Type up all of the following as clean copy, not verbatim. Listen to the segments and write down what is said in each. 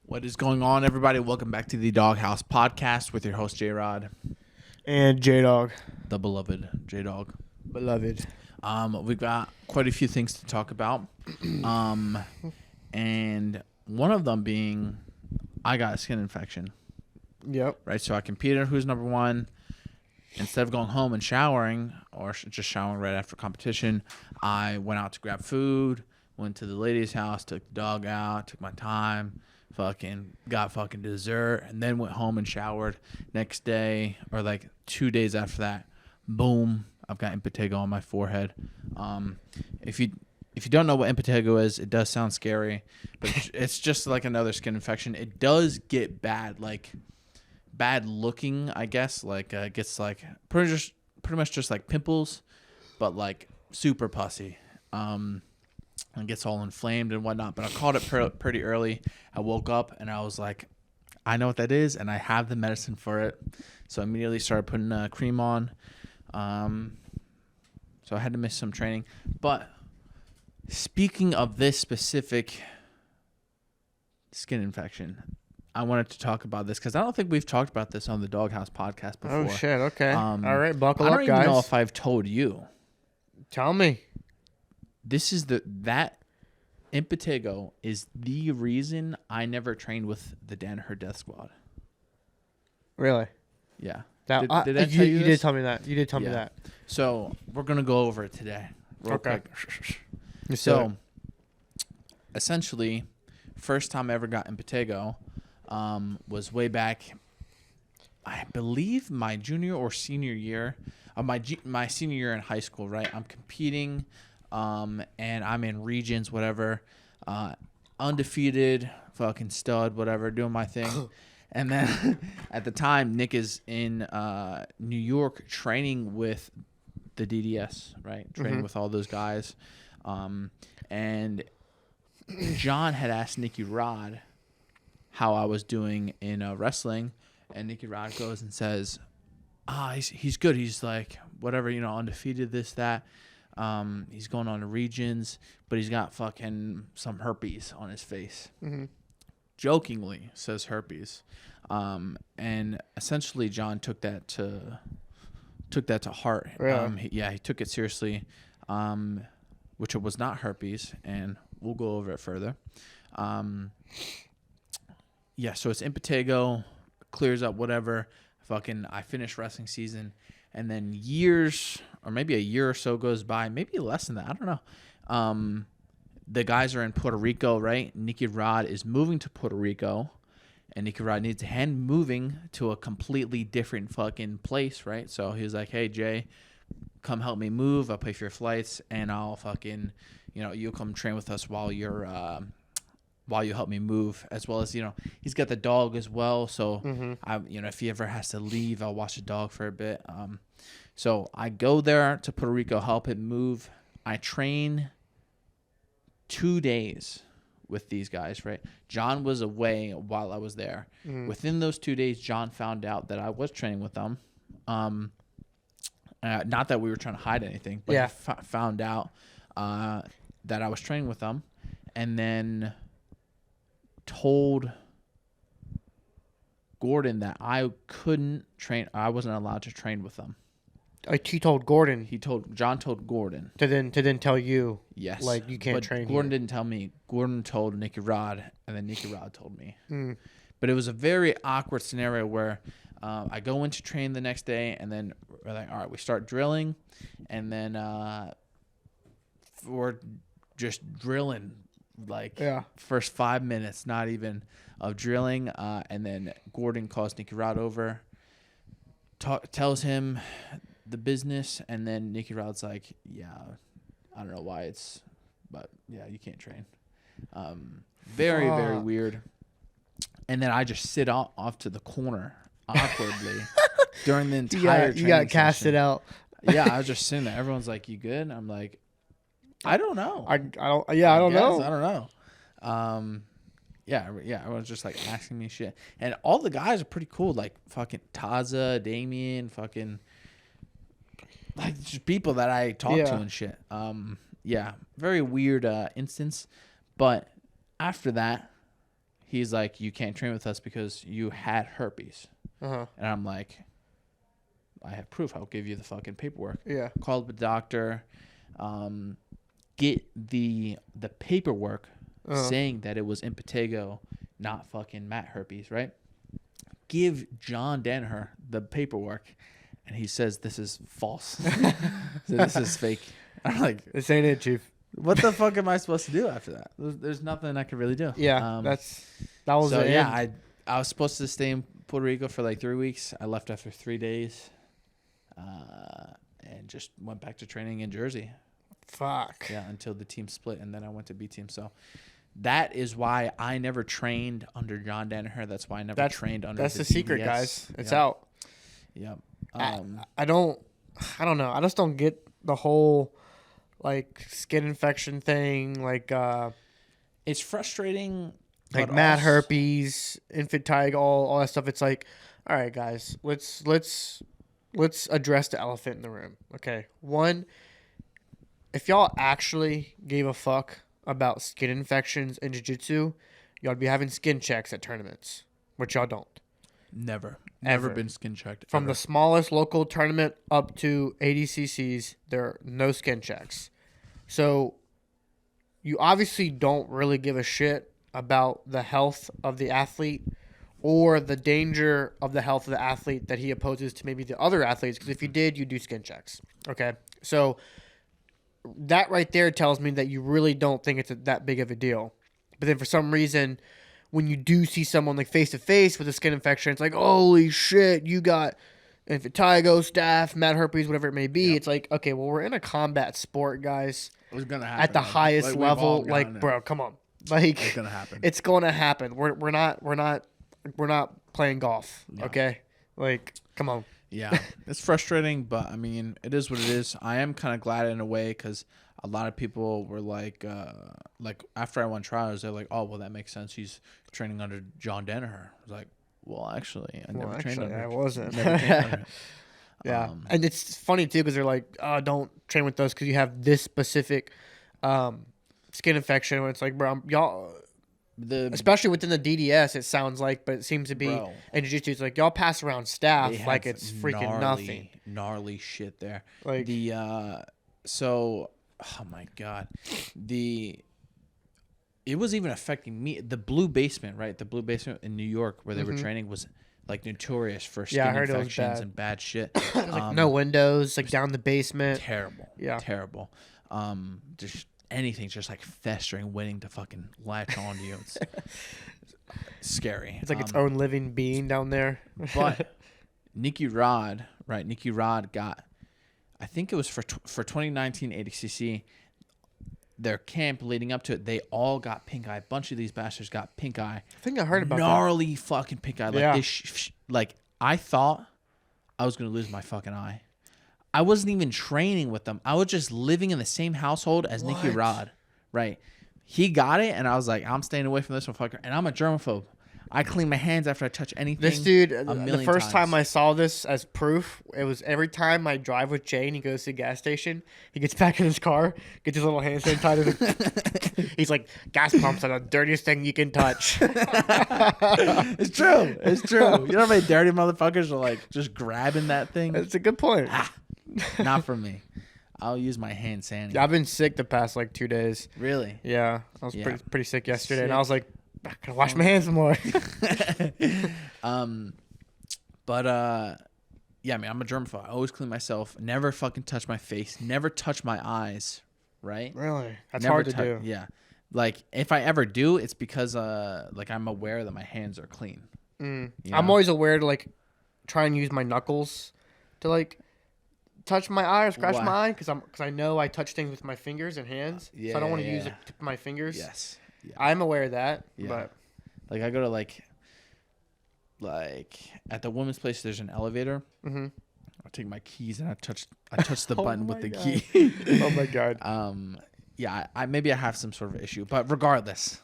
What is going on, everybody? Welcome back to the Doghouse podcast with your host, J-Rod. And JDawg. The beloved JDawg. Beloved. We've got quite a few things to talk about. And one of them being, I got a skin infection. Yep. Right, so I competed who's number one. Instead of going home and showering, or just showering right after competition, I went out to grab food, went to the lady's house, took the dog out, took my time, got dessert, and then went home and showered. Next day, or like 2 days after that, boom, I've got impetigo on my forehead. If you don't know what impetigo is, it does sound scary, but it's just like another skin infection. It does get bad looking, I guess. It gets like pretty much just like pimples, but like super pussy. And gets all inflamed and whatnot. But I caught it pretty early. I woke up and I was like, I know what that is, and I have the medicine for it. So I immediately started putting cream on. So I had to miss some training. But speaking of this specific skin infection, I wanted to talk about this because I don't think we've talked about this on the Doghouse podcast before. Oh, shit. Okay. All right. Buckle up, guys. I don't even know if I've told you. Tell me. This is that impetigo is the reason I never trained with the Danaher Death Squad. Really? Yeah. Did I tell you this? Did tell me that. You did tell me that. So we're going to go over it today. Real quick. So, essentially, first time I ever got impetigo was way back, I believe my junior or senior year, my senior year in high school, right? I'm competing, and I'm in regions, whatever, undefeated, fucking stud, whatever, doing my thing. And then at the time, Nick is in New York training with the DDS, right? Training with all those guys. And John had asked Nicky Rod how I was doing in wrestling, and Nicky Rod goes and says, he's good. He's like, whatever, undefeated, this, that. He's going on to regions, but he's got fucking some herpes on his face. Mm-hmm. Jokingly says herpes. And essentially John took that to heart. Really? He took it seriously, which it was not herpes, and we'll go over it further. So it's impetigo, clears up, whatever. I finished wrestling season, and then years, or maybe a year or so goes by, maybe less than that, I don't know. The guys are in Puerto Rico, right? Nicky Rod is moving to Puerto Rico, and Nicky Rod needs a hand moving to a completely different fucking place, right? So he was like, hey, Jay, come help me move. I'll pay for your flights, and I'll fucking, you'll come train with us while you help me move, as well as, he's got the dog as well. So, if he ever has to leave, I'll watch the dog for a bit. So I go there to Puerto Rico, help him move. I train 2 days with these guys, right? John was away while I was there. Within those 2 days, John found out that I was training with them. Not that we were trying to hide anything, but he found out that I was training with them, and then told Gordon that I couldn't train. I wasn't allowed to train with them. He told Gordon. John told Gordon to then tell you. Yes. Like, you can't train. Gordon didn't tell me. Gordon told Nicky Rod, and then Nicky Rod told me. But it was a very awkward scenario where I go into train the next day, and then we're like, all right, we start drilling, and then we're just drilling first 5 minutes, not even, of drilling, and then Gordon calls Nicky Rod over, tells him the business, and then Nicky Rod's like, I don't know why but you can't train. Very weird. And then I just sit off to the corner awkwardly during the entire training You got casted out. Yeah, I was just sitting there. Everyone's like, you good? I'm like, I don't know. I don't know. I don't know. Everyone's just like asking me shit. And all the guys are pretty cool, like fucking Taza, Damien, fucking like just people that I talk to and shit. Very weird instance. But after that, he's like, you can't train with us because you had herpes. And I'm like, I have proof. I'll give you the fucking paperwork. Yeah. Called the doctor, get the paperwork saying that it was impetigo, not fucking Matt herpes, right? Give John Danaher the paperwork, and he says this is false. So this is fake. I'm like, this ain't it, Chief. What the fuck am I supposed to do after that? There's nothing I could really do. Yeah, that was so. the Yeah, end. I was supposed to stay in Puerto Rico for like 3 weeks. I left after 3 days, and just went back to training in Jersey. Fuck. Yeah, until the team split, and then I went to B team. So that is why I never trained under John Danaher. That's why I never trained under. That's the secret, guys. It's out. Yep. I don't know. I just don't get the whole like skin infection thing. Like it's frustrating. Like mad herpes, infantile, all that stuff. It's like, all right, guys, let's address the elephant in the room. Okay, one, if y'all actually gave a fuck about skin infections in jiu-jitsu, y'all would be having skin checks at tournaments, which y'all don't. Never Ever. been skin checked. From the smallest local tournament up to ADCCs, there are no skin checks. So you obviously don't really give a shit about the health of the athlete or the danger of the health of the athlete that he opposes to maybe the other athletes. Because if you did, you do skin checks. Okay. So that right there tells me that you really don't think it's that big of a deal. But then for some reason, when you do see someone like face to face with a skin infection, it's like, holy shit, you got impetigo, staph, mad herpes, whatever it may be. Yep. It's like, okay, well, we're in a combat sport, guys. It's gonna happen at the highest level. Like, bro, come on. Like, it's gonna happen. It's gonna happen. We're not playing golf. Yeah. Okay, like, come on. Yeah, it's frustrating, but I mean, it is what it is. I am kind of glad in a way because a lot of people were like after I won trials, they're like, oh, well, that makes sense. He's training under John Danaher. I was like, well, actually, I never trained under. I wasn't. Never trained under. Yeah, and it's funny too because they're like, oh, don't train with those because you have this specific skin infection. When it's like, bro, y'all. Especially within the DDS, it sounds like, but it seems to be in jiu-jitsu. It's like y'all pass around staph like it's freaking nothing. Gnarly shit there. Like oh my god, it was even affecting me. The blue basement, right? The blue basement in New York where they were training was like notorious for skin infections and bad shit. Like no windows, like down the basement. Terrible. Yeah, terrible. Just anything just like festering, waiting to fucking latch onto you. It's scary. It's like its own living being down there. But Nicky Rod, right? Nicky Rod got, I think it was for 2019 ADCC, their camp leading up to it, they all got pink eye. A bunch of these bastards got pink eye. I think I heard about gnarly fucking pink eye. Like like I thought I was gonna lose my fucking eye. I wasn't even training with them. I was just living in the same household as Nicky Rod. Right. He got it, and I was like, I'm staying away from this motherfucker. And I'm a germaphobe. I clean my hands after I touch anything. This dude, the first time I saw this as proof, it was every time I drive with Jay and he goes to the gas station, he gets back in his car, gets his little hand sanitizer. He's like, gas pumps are the dirtiest thing you can touch. It's true. It's true. You know how many dirty motherfuckers are like just grabbing that thing? That's a good point. Not for me. I'll use my hand sanitizer. Yeah, I've been sick the past like 2 days. Really? Yeah. I was pretty sick yesterday, and I was like, I gotta wash my hands more. Yeah, I mean, I'm a germaphobe. I always clean myself. Never fucking touch my face. Never touch my eyes. Right? Really? That's hard to do. Yeah. Like, if I ever do, it's because like I'm aware that my hands are clean. You know? I'm always aware to like try and use my knuckles to like touch my eye or scratch my eye because I know I touch things with my fingers and hands, so I don't want to use the tip of my fingers. Yes, I'm aware of that. Yeah. But like I go to like at the women's place, there's an elevator. Mm-hmm. I take my keys and I touch the button with the key. Oh my god. Yeah, I maybe I have some sort of issue, but regardless,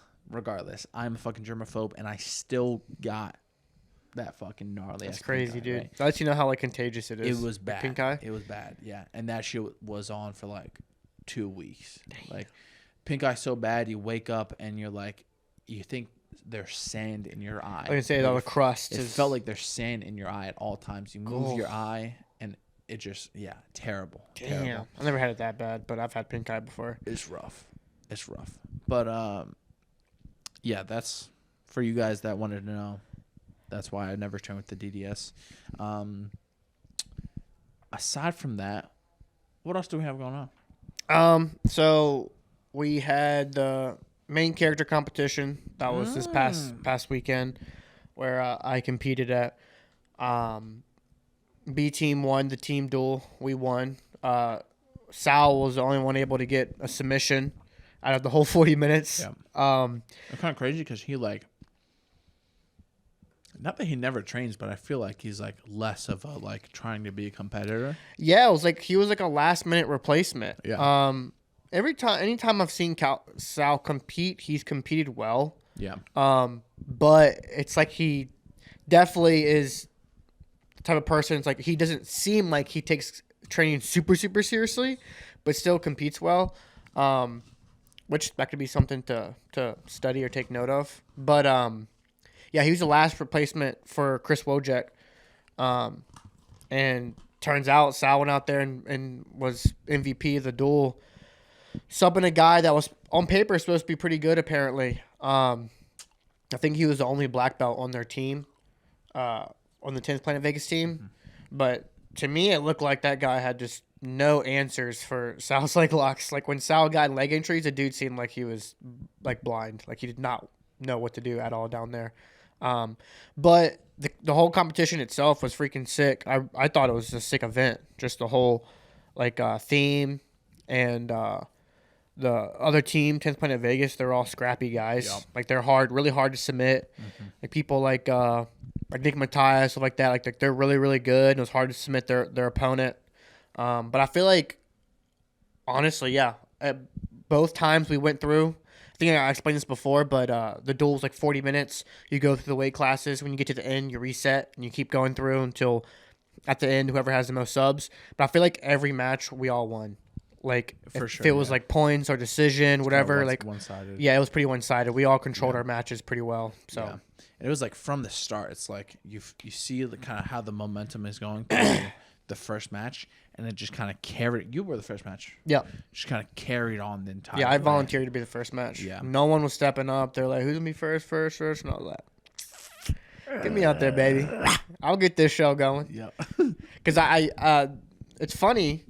I'm a fucking germaphobe, and I still got that fucking gnarly. That's crazy, dude. Right? That lets you know how like contagious it is. It was bad. Pink eye. It was bad. Yeah, and that shit was on for like 2 weeks. Damn. Like pink eye so bad, you wake up and you're like, you think there's sand in your eye. I was gonna say all the crust. It felt like there's sand in your eye at all times. You move your eye, and it just terrible. Damn, terrible. I never had it that bad, but I've had pink eye before. It's rough. But yeah, that's for you guys that wanted to know. That's why I never train with the DDS. Aside from that, what else do we have going on? So we had the main character competition that was this past weekend, where I competed at. B team won the team duel. We won. Sal was the only one able to get a submission out of the whole 40 minutes. Yeah. It's kind of crazy because he not that he never trains, but I feel like he's less of a trying to be a competitor. Yeah, it was he was a last minute replacement. Yeah. Anytime I've seen Sal compete, he's competed well. Yeah. But it's he definitely is the type of person. It's he doesn't seem like he takes training super, super seriously, but still competes well. Which that could be something to study or take note of. But yeah, he was the last replacement for Chris Wojcik. And turns out Sal went out there and was MVP of the duel, subbing a guy that was on paper supposed to be pretty good apparently. I think he was the only black belt on their team, on the 10th Planet Vegas team. Mm-hmm. But to me, it looked like that guy had just no answers for Sal's leg locks. When Sal got leg injuries, the dude seemed like he was blind. He did not know what to do at all down there. But the whole competition itself was freaking sick. I thought it was a sick event. Just the whole theme and the other team, 10th Planet Vegas, they're all scrappy guys. Yep. They're really hard to submit. Mm-hmm. People like Nick Matthias, stuff like that. They're really, really good. And it was hard to submit their opponent. But I feel honestly, yeah, at both times we went through, I think I explained this before, but the duel was 40 minutes. You go through the weight classes. When you get to the end, you reset, and you keep going through until at the end, whoever has the most subs. But I feel every match we all won. If it was points or decision, whatever. One-sided. Yeah, it was pretty one-sided. We all controlled our matches pretty well. So yeah. It was from the start. It's you see the kind of how the momentum is going through the first match, and it just kind of carried. You were the first match. Yeah. Just kind of carried on the entire. Yeah, I volunteered to be the first match. Yeah. No one was stepping up. They're like, "Who's gonna be first, and all that." Get me out there, baby. I'll get this show going. Yeah. Because it's funny.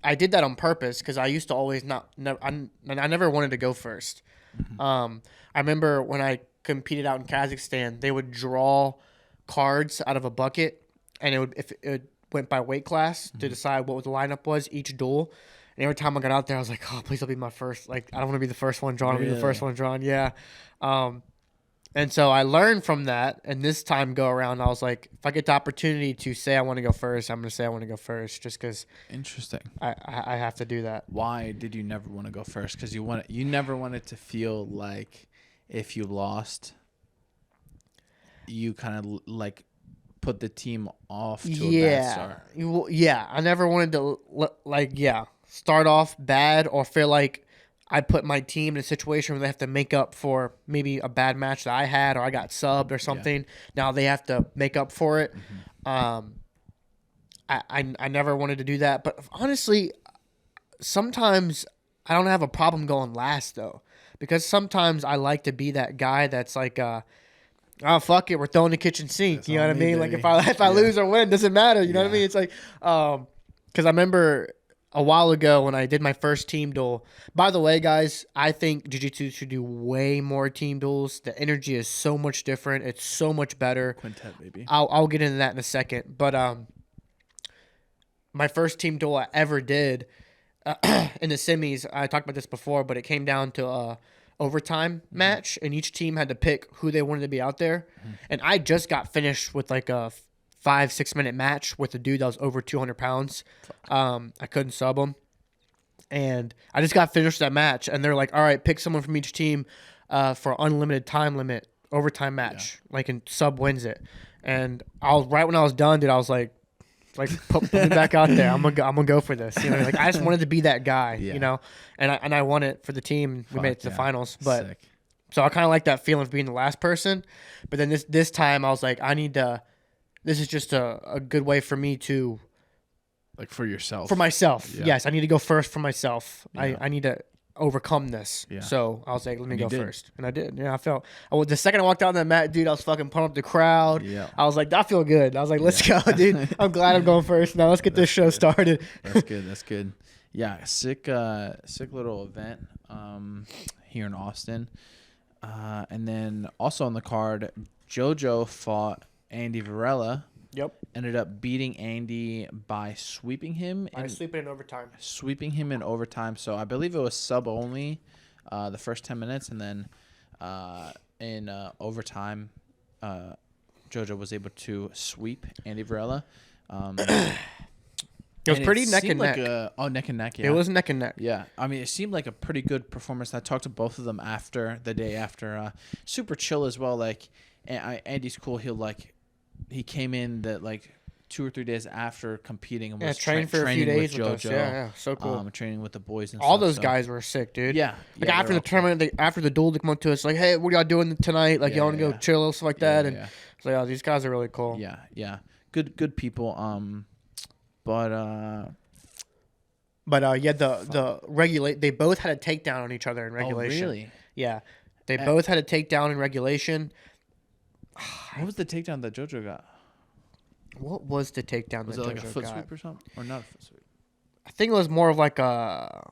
I did that on purpose because I used to always I never wanted to go first. Mm-hmm. I remember when I competed out in Kazakhstan, they would draw cards out of a bucket, and if it went by weight class to decide what the lineup was each duel. And every time I got out there, I was like, "Oh, please don't be my first. I don't want to be the first one drawn. Really? I'll be the first one drawn." Yeah. And so I learned from that, and this time go around, I was like, if I get the opportunity to say I want to go first, I'm going to say I want to go first, just because. Interesting. I have to do that. Why did you never want to go first? Because you never wanted to feel like if you lost, you kind of put the team off to a bad start. Yeah, I never wanted to start off bad or feel like I put my team in a situation where they have to make up for maybe a bad match that I had or I got subbed or something. Yeah. Now they have to make up for it. Mm-hmm. I never wanted to do that. But honestly, sometimes I don't have a problem going last, though. Because sometimes I like to be that guy that's oh, fuck it, we're throwing the kitchen sink. That's you know what I mean? Baby. If I lose or win, doesn't matter. You know what I mean? It's because I remember a while ago when I did my first team duel. By the way, guys, I think jiu-jitsu should do way more team duels. The energy is so much different. It's so much better. Quintet, baby. I'll get into that in a second. But my first team duel I ever did in the semis, I talked about this before, but it came down to a overtime match, and each team had to pick who they wanted to be out there. Mm-hmm. And I just got finished with a 5-6 minute match with a dude that was over 200 pounds. I couldn't sub him. And I just got finished that match. And they're like, all right, pick someone from each team for unlimited time limit overtime match. Yeah. And sub wins it. And right when I was done, dude, I was like put me back out there. I'm gonna go for this. I just wanted to be that guy, and I won it for the team. We made it to the finals. But So I kind of like that feeling of being the last person. But then this time I was like, this is just a good way for me to. Like for yourself. For myself. Yeah. Yes, I need to go first for myself. Yeah. I need to overcome this. Yeah. So I was like, let me go did. first. And I did. Yeah, the second I walked out on that mat, dude, I was fucking pumping up the crowd. Yeah. I was like, I feel good. I was like, let's go, dude. I'm glad I'm going first. Now let's get this show started. That's good. Yeah, sick little event here in Austin. And then also on the card, JoJo fought Andy Varela. Yep. Ended up beating Andy by sweeping him. Sweeping him in overtime. So I believe it was sub only the first 10 minutes. And then in overtime, JoJo was able to sweep Andy Varela. It was pretty neck and neck. Neck and neck, yeah. It was neck and neck. Yeah. I mean, it seemed like a pretty good performance. I talked to both of them after the day after. Super chill as well. Like, Andy's cool. He came in 2 or 3 days after competing and was trained for a few days with us. Yeah, so cool. Training with the boys and all stuff. those guys were sick, dude. Yeah. Like after the tournament, after the duel, they come up to us like, "Hey, what are y'all doing tonight? Like, y'all want to go chill, stuff like that." And it's like, "Oh, these guys are really cool." Yeah. Good people. The they both had a takedown on each other in regulation. Oh, really? Yeah, they both had a takedown in regulation. What was the takedown that JoJo got? What was the takedown was that it like JoJo a foot got? sweep or something, or not a foot sweep? I think it was more of like a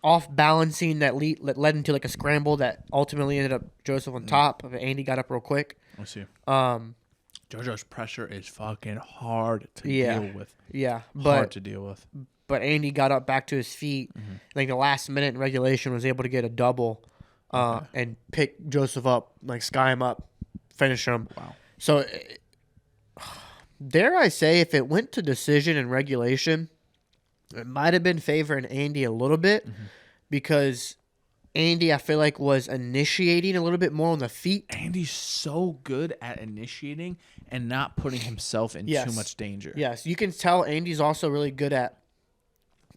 off balancing that led into like a scramble that ultimately ended up Joseph on top. But Andy got up real quick. I see. JoJo's pressure is fucking hard to deal with. Yeah, hard to deal with. But Andy got up back to his feet. Mm-hmm. Like the last minute in regulation, was able to get a double, and pick Joseph up, like sky him up, finish him. Wow. So, dare I say, if it went to decision in regulation, it might have been favoring Andy a little bit, because Andy, I feel like, was initiating a little bit more on the feet. Andy's so good at initiating and not putting himself in too much danger. Yes, you can tell Andy's also really good at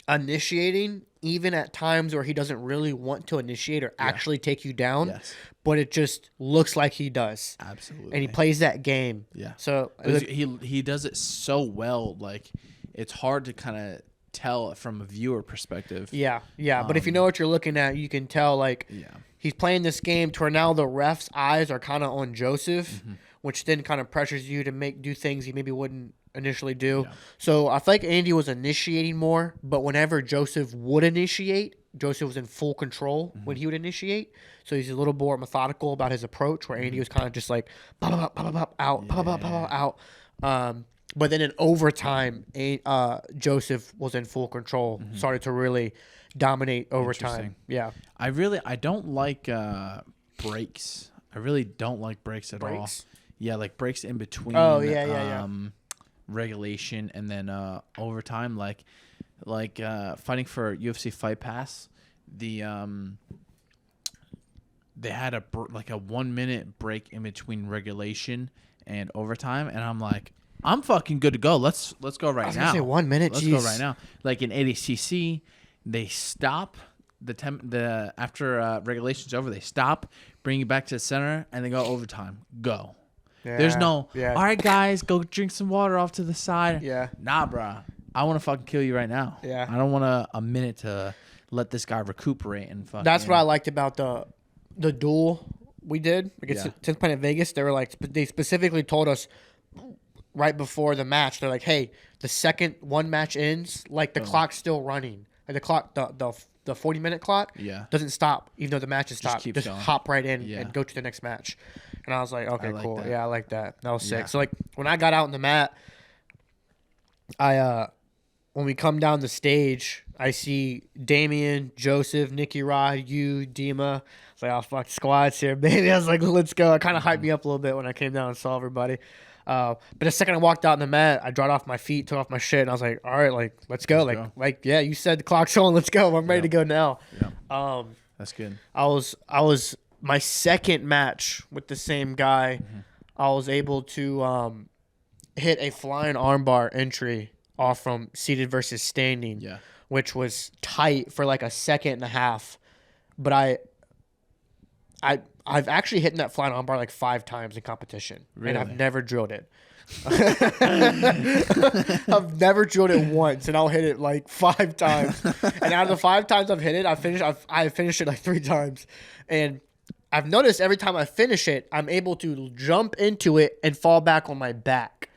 initiating, even at times where he doesn't really want to initiate or actually take you down. Yes. But it just looks like he does. Absolutely. And he plays that game. Yeah. So he does it so well. Like, it's hard to kind of tell from a viewer perspective. Yeah. But if you know what you're looking at, you can tell, like, he's playing this game to where now the ref's eyes are kind of on Joseph, which then kind of pressures you to do things he maybe wouldn't initially do. Yeah. So I feel like Andy was initiating more, but whenever Joseph would initiate, Joseph was in full control when he would initiate. So he's a little more methodical about his approach, where Andy was kind of just like pop, pop, pop, pop, out, pop, pop, pop, out. But then in overtime, Joseph was in full control, started to really dominate overtime. Yeah. I don't like breaks. I really don't like breaks at all. Yeah, like breaks in between. Oh, yeah. Regulation and then overtime, like fighting for UFC Fight Pass, they had a 1 minute break in between regulation and overtime, and I'm like, I'm fucking good to go. Let's go right now. I was gonna say 1 minute. Let's go right now. Like in ADCC, they stop after regulation's over. They stop, bring you back to the center, and they go overtime. Go. Yeah, there's no, all right, guys, go drink some water off to the side. Yeah. Nah, bro. I want to fucking kill you right now. Yeah. I don't want a minute to let this guy recuperate and fucking. That's what I liked about the duel we did. Since playing at Vegas, they specifically told us right before the match, they're like, hey, the second one match ends, like the clock's still running. Like the clock, the 40-minute clock doesn't stop, even though the match is stopped. Just hop right in and go to the next match. And I was like, okay, cool. That. Yeah, I like that. That was sick. So, like, when I got out on the mat, when we come down the stage, I see Damien, Joseph, Nicky Rod, you, Dima. It's like, oh, fuck, squad's here, baby. I was like, let's go. It kind of hyped me up a little bit when I came down and saw everybody. But the second I walked out on the mat, I dropped off my feet, took off my shit, and I was like, all right, like, let's go. Yeah, you said the clock's on. Let's go. I'm ready to go now. Yeah. That's good. I was my second match with the same guy. I was able to hit a flying armbar entry off from seated versus standing, which was tight for like a second and a half. But I've actually hit that flying armbar like 5 times in competition, Really? and I've never drilled it. I've never drilled it once, and I'll hit it like 5 times. And out of the 5 times I've hit it, I finished it like 3 times. And I've noticed every time I finish it, I'm able to jump into it and fall back on my back.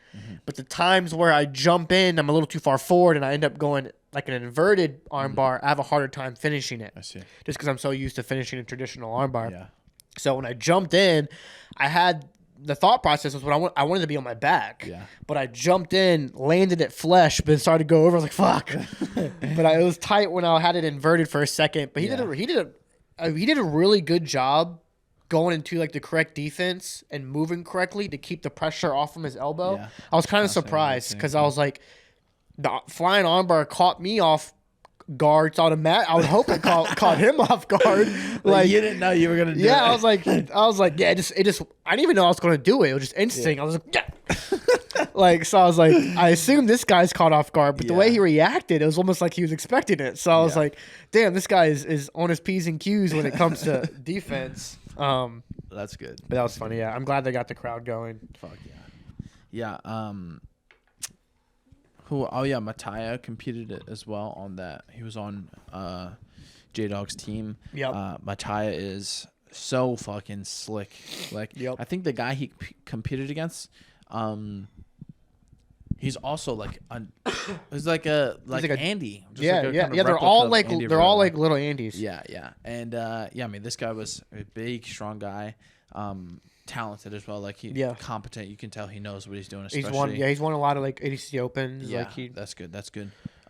But the times where I jump in, I'm a little too far forward, and I end up going like an inverted armbar. I have a harder time finishing it. I see. Just because I'm so used to finishing a traditional armbar. Yeah. So when I jumped in, I had the thought process was I wanted to be on my back. Yeah. But I jumped in, landed it flush, but it started to go over. I was like, fuck. But it was tight when I had it inverted for a second. But he did a really good job going into like the correct defense and moving correctly to keep the pressure off from his elbow. Yeah. I was kind of surprised because I was like, the flying armbar caught me off guard. So I would hope it caught him off guard. Like you didn't know you were gonna do it. Yeah, I was like, yeah, it just. I didn't even know I was gonna do it. It was just instinct. I was like, yeah. Like, so I was like, I assume this guy's caught off guard, but the way he reacted, it was almost like he was expecting it. So I was like, damn, this guy is on his P's and Q's when it comes to defense. That's good. But that was funny. Yeah, I'm glad they got the crowd going. Fuck yeah. Yeah. Mattia competed it as well on that. He was on JDawg's team. Yep. Mattia is so fucking slick. Like, I think the guy he competed against, he's also like he's like Andy. Just Yeah. They're all like little Andys. Yeah. And I mean, this guy was a big, strong guy. Talented as well, like competent. You can tell he knows what he's doing. Especially, he's won a lot of like ADC Opens. Yeah, that's good.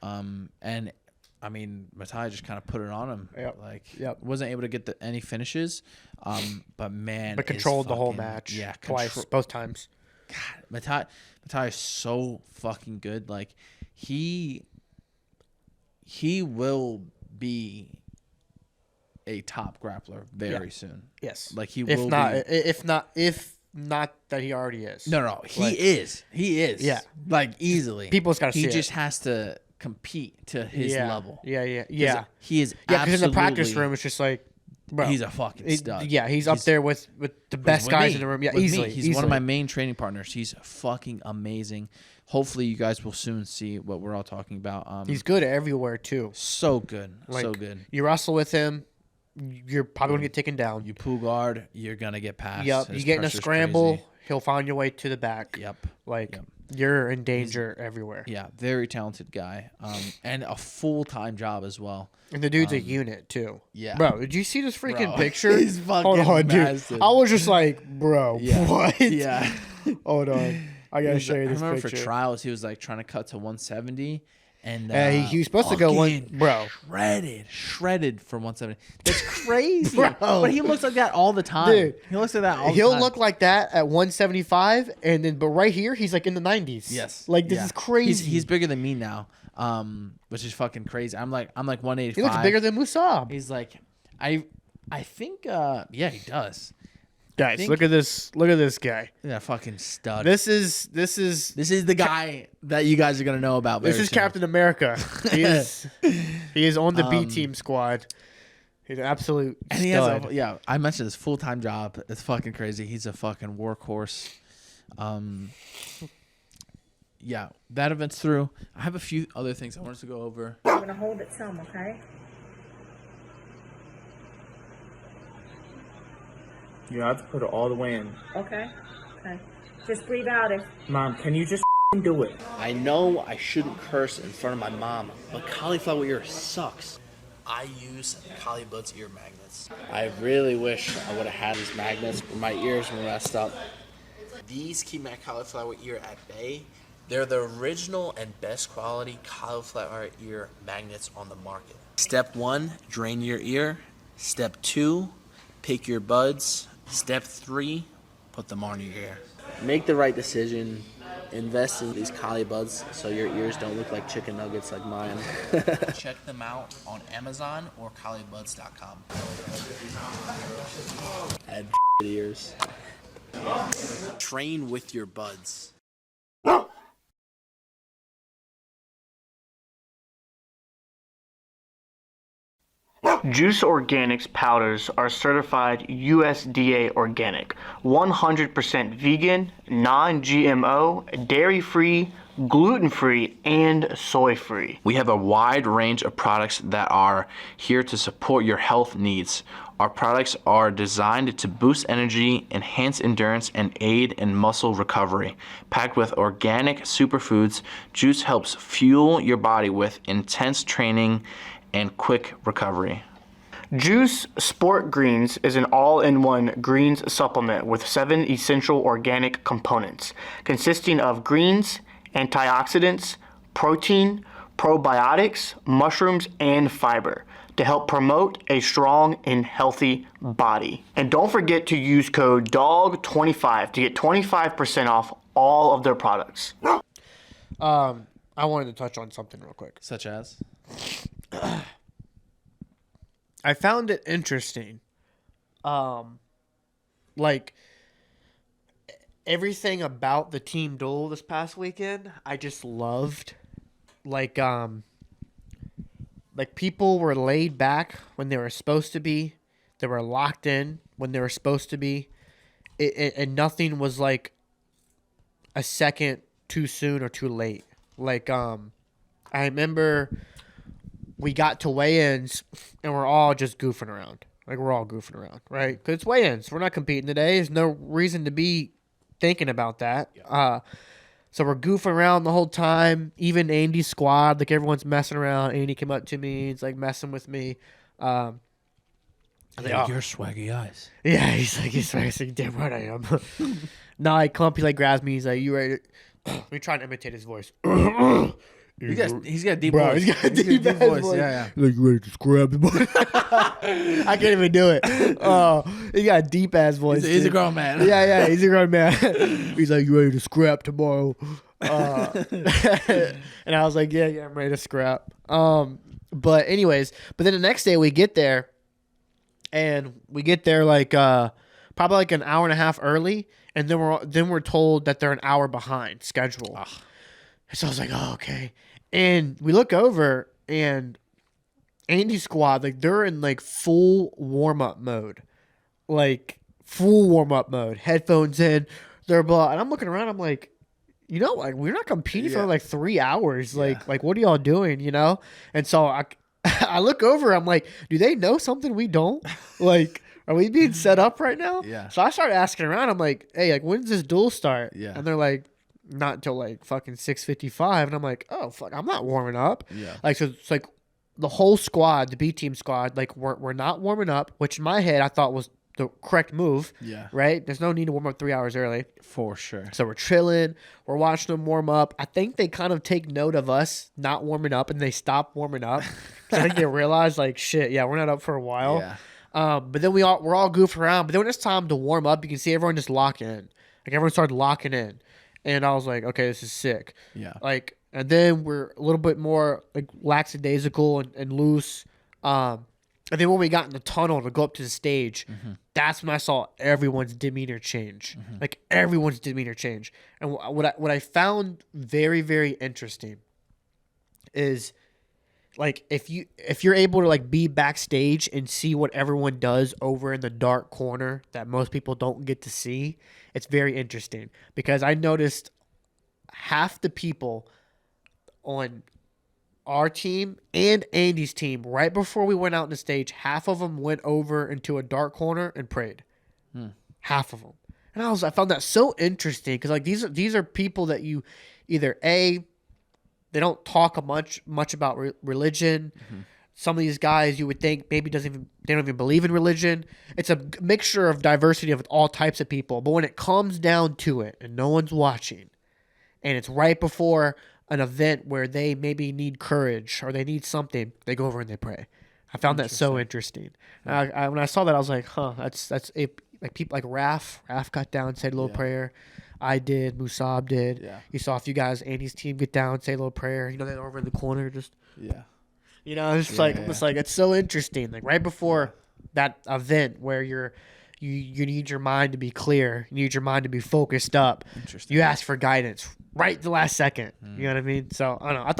And I mean, Mattia just kind of put it on him. Wasn't able to get any finishes, but controlled the whole match. Yeah, twice, both times. God, Mattia is so fucking good. Like he will be a top grappler very soon. Yes. Like he will if not that he already is. No, he is. Yeah. Like easily. People's got to see it. He just has to compete to his level. Yeah. He is because in the practice room it's just like, bro, he's a fucking stud. He's up there with the best guys in the room. Yeah, easily. He's one of my main training partners. He's fucking amazing. Hopefully you guys will soon see what we're all talking about. He's good everywhere too. So good. So good. You wrestle with him, you're probably going to get taken down. You pull guard, you're going to get past. Yep. You get in a scramble, he'll find your way to the back. Yep. You're in danger everywhere. Yeah. Very talented guy. And a full-time job as well. And the dude's a unit too. Yeah. Bro, did you see this freaking picture? He's fucking massive. Dude. I was just like, bro, what? Yeah. Hold on. I got to show you this I remember picture. For trials, he was like trying to cut to 170. And he was supposed to go shredded for 170. That's crazy, bro. But he looks like that all the time. Dude, he looks like that all the time. He'll look like that at 175, but right here he's like in the 90s. Yes, like this is crazy. He's bigger than me now, which is fucking crazy. I'm like 185. He looks bigger than Musab. He's like, I think he does. Guys, look at this guy. Yeah, fucking stud. This is the guy that you guys are gonna know about. This is Captain America. He is on the B team squad. He's an absolute stud. He has I mentioned this full-time job. It's fucking crazy. He's a fucking workhorse. That event's through. I have a few other things I wanted to go over. I'm gonna hold it some, okay? You have to put it all the way in. Okay. Just breathe out if... Mom, can you just do it? I know I shouldn't curse in front of my mom, but cauliflower ear sucks. I use Caulibuds ear magnets. I really wish I would have had these magnets, but my ears were messed up. These keep my cauliflower ear at bay. They're the original and best quality cauliflower ear magnets on the market. Step 1, drain your ear. Step 2, pick your buds. Step 3, put them on your ear. Make the right decision. Invest in these Caulibuds so your ears don't look like chicken nuggets like mine. Check them out on Amazon or Caulibuds.com. Had ears. Train with your buds. Juice Organics powders are certified USDA organic, 100% vegan, non-GMO, dairy-free, gluten-free, and soy-free. We have a wide range of products that are here to support your health needs. Our products are designed to boost energy, enhance endurance, and aid in muscle recovery. Packed with organic superfoods, Juice helps fuel your body with intense training and quick recovery. Juice Sport Greens is an all-in-one greens supplement with 7 essential organic components, consisting of greens, antioxidants, protein, probiotics, mushrooms, and fiber to help promote a strong and healthy body. And don't forget to use code Dawg25 to get 25% off all of their products. I wanted to touch on something real quick. Such as? I found it interesting. Like everything about the team duel this past weekend, I just loved. Like people were laid back when they were supposed to be. They were locked in when they were supposed to be. And nothing was like a second too soon or too late. Like I remember we got to weigh-ins and we're all just goofing around. Like we're all goofing around, right? Because it's weigh-ins. We're not competing today. There's no reason to be thinking about that. Yeah. So we're goofing around the whole time. Even Andy's squad, like everyone's messing around. Andy came up to me. He's like messing with me. I was like, oh. Your swaggy eyes. Yeah, he's like, I said, damn right I am. No, I come up, he like grabs me. He's like, you ready? Let me try to imitate his voice. He's got a deep Bro, voice. He's got a deep voice. Yeah. Like, you ready to scrap the boy? I can't even do it. He got a deep ass voice. He's a grown man. Yeah, he's a grown man. He's like, you ready to scrap tomorrow? And I was like, yeah, I'm ready to scrap. But anyways, then the next day we get there, and we get there like probably like an hour and a half early, and then we're told that they're an hour behind schedule. Ugh. So I was like, oh, okay. And we look over, and Andy's squad, like, they're in, like, full warm-up mode. Like, full warm-up mode. Headphones in. They're blah. And I'm looking around. I'm like, you know, like, we're not competing for, like, 3 hours. Like, what are y'all doing, you know? And so I look over. I'm like, do they know something we don't? Like, are we being set up right now? Yeah. So I started asking around. I'm like, hey, like, when does this duel start? Yeah. And they're like, not until like fucking 6:55, and I'm like, oh fuck, I'm not warming up. Yeah. Like, so it's like the whole squad, the B team squad, like we're not warming up, which in my head I thought was the correct move. Yeah. Right. There's no need to warm up 3 hours early. For sure. So we're chilling. We're watching them warm up. I think they kind of take note of us not warming up, and they stop warming up. I think they realize like, shit, yeah, we're not up for a while. Yeah. But then we're all goofing around. But then when it's time to warm up, you can see everyone just lock in. Like everyone started locking in. And I was like, okay, this is sick. Yeah. Like, and then we're a little bit more like lackadaisical and loose. And then when we got in the tunnel to go up to the stage, that's when I saw everyone's demeanor change. Like everyone's demeanor change. And what I found very, very interesting is like if you're able to like be backstage and see what everyone does over in the dark corner that most people don't get to see, it's very interesting, because I noticed half the people on our team and Andy's team right before we went out on the stage, half of them went over into a dark corner and prayed. Half of them. And I found that so interesting, because like these are people that you either they don't talk much about religion. Some of these guys you would think maybe they don't even believe in religion. It's a mixture of diversity of all types of people. But when it comes down to it and no one's watching, and it's right before an event where they maybe need courage or they need something, they go over and they pray. I found that so interesting. I when I saw that, I was like, huh, that's it. Like people like Raf got down, said a little prayer. I did. Musab did. Yeah. You saw a few guys, Andy's team, get down, say a little prayer. You know, they're over in the corner, just. Yeah. You know, it's it's so interesting. Like right before that event where you need your mind to be clear, you need your mind to be focused up. Interesting. You ask for guidance right the last second. You know what I mean? So I don't know. I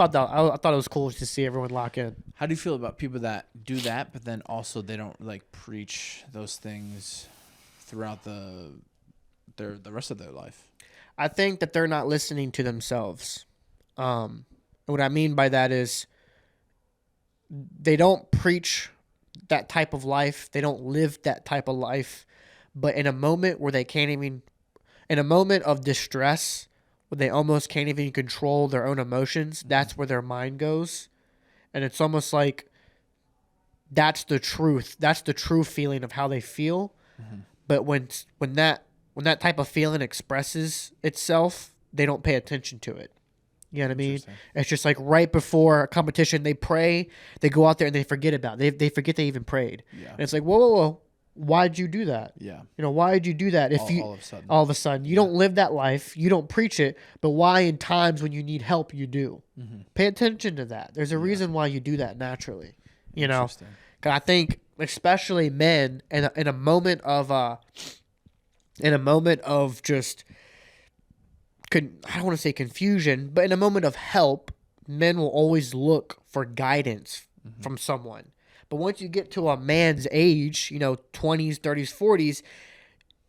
thought it was cool to see everyone lock in. How do you feel about people that do that, but then also they don't like preach those things throughout the rest of their life? I think that they're not listening to themselves. And what I mean by that is they don't preach that type of life. They don't live that type of life. But in a moment where they can't even, in a moment of distress, where they almost can't even control their own emotions, that's where their mind goes. And it's almost like that's the truth. That's the true feeling of how they feel. But when that type of feeling expresses itself, they don't pay attention to it. You know what I mean? It's just like right before a competition, they pray, they go out there and they forget about it. They forget they even prayed. Yeah. And it's like, whoa. Why'd you do that? Yeah. You know, why did you do that? If all of a sudden, you don't live that life, you don't preach it, but why in times when you need help, you do? Pay attention to that. There's a reason why you do that naturally. You know, 'cause I think especially men in a moment of just, I don't want to say confusion, but in a moment of help, men will always look for guidance from someone. But once you get to a man's age, you know, 20s, 30s, 40s,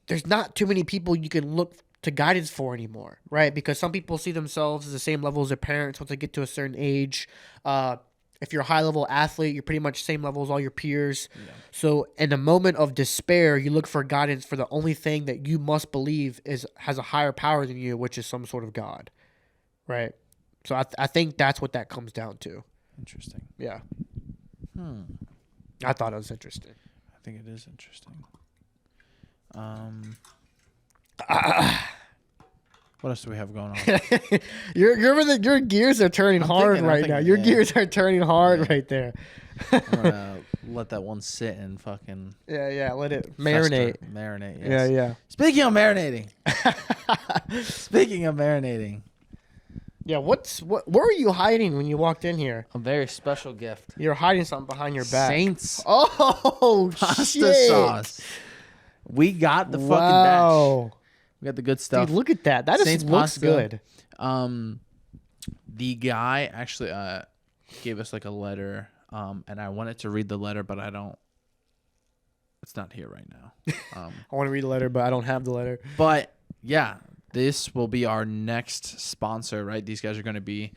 there's not too many people you can look to guidance for anymore, right? Because some people see themselves as the same level as their parents once they get to a certain age. If you're a high-level athlete, you're pretty much same level as all your peers. Yeah. So in a moment of despair, you look for guidance for the only thing that you must believe has a higher power than you, which is some sort of God, right? So I think that's what that comes down to. Interesting. Yeah. I thought it was interesting. I think it is interesting. What else do we have going on? Your gears are turning hard right now. Your gears are turning hard right there. I'm gonna let that one sit and fucking let it marinate. Marinate. Yes. Yeah. Speaking of marinating. Yeah, what were you hiding when you walked in here? A very special gift. You're hiding something behind your back. Saints. Oh, pasta shit. sauce. We got the fucking batch. We got the good stuff. Dude, look at that. That just looks good. The guy actually gave us like a letter, and I wanted to read the letter, but I don't. It's not here right now. I want to read the letter, but I don't have the letter. But yeah. This will be our next sponsor, right? These guys are going to be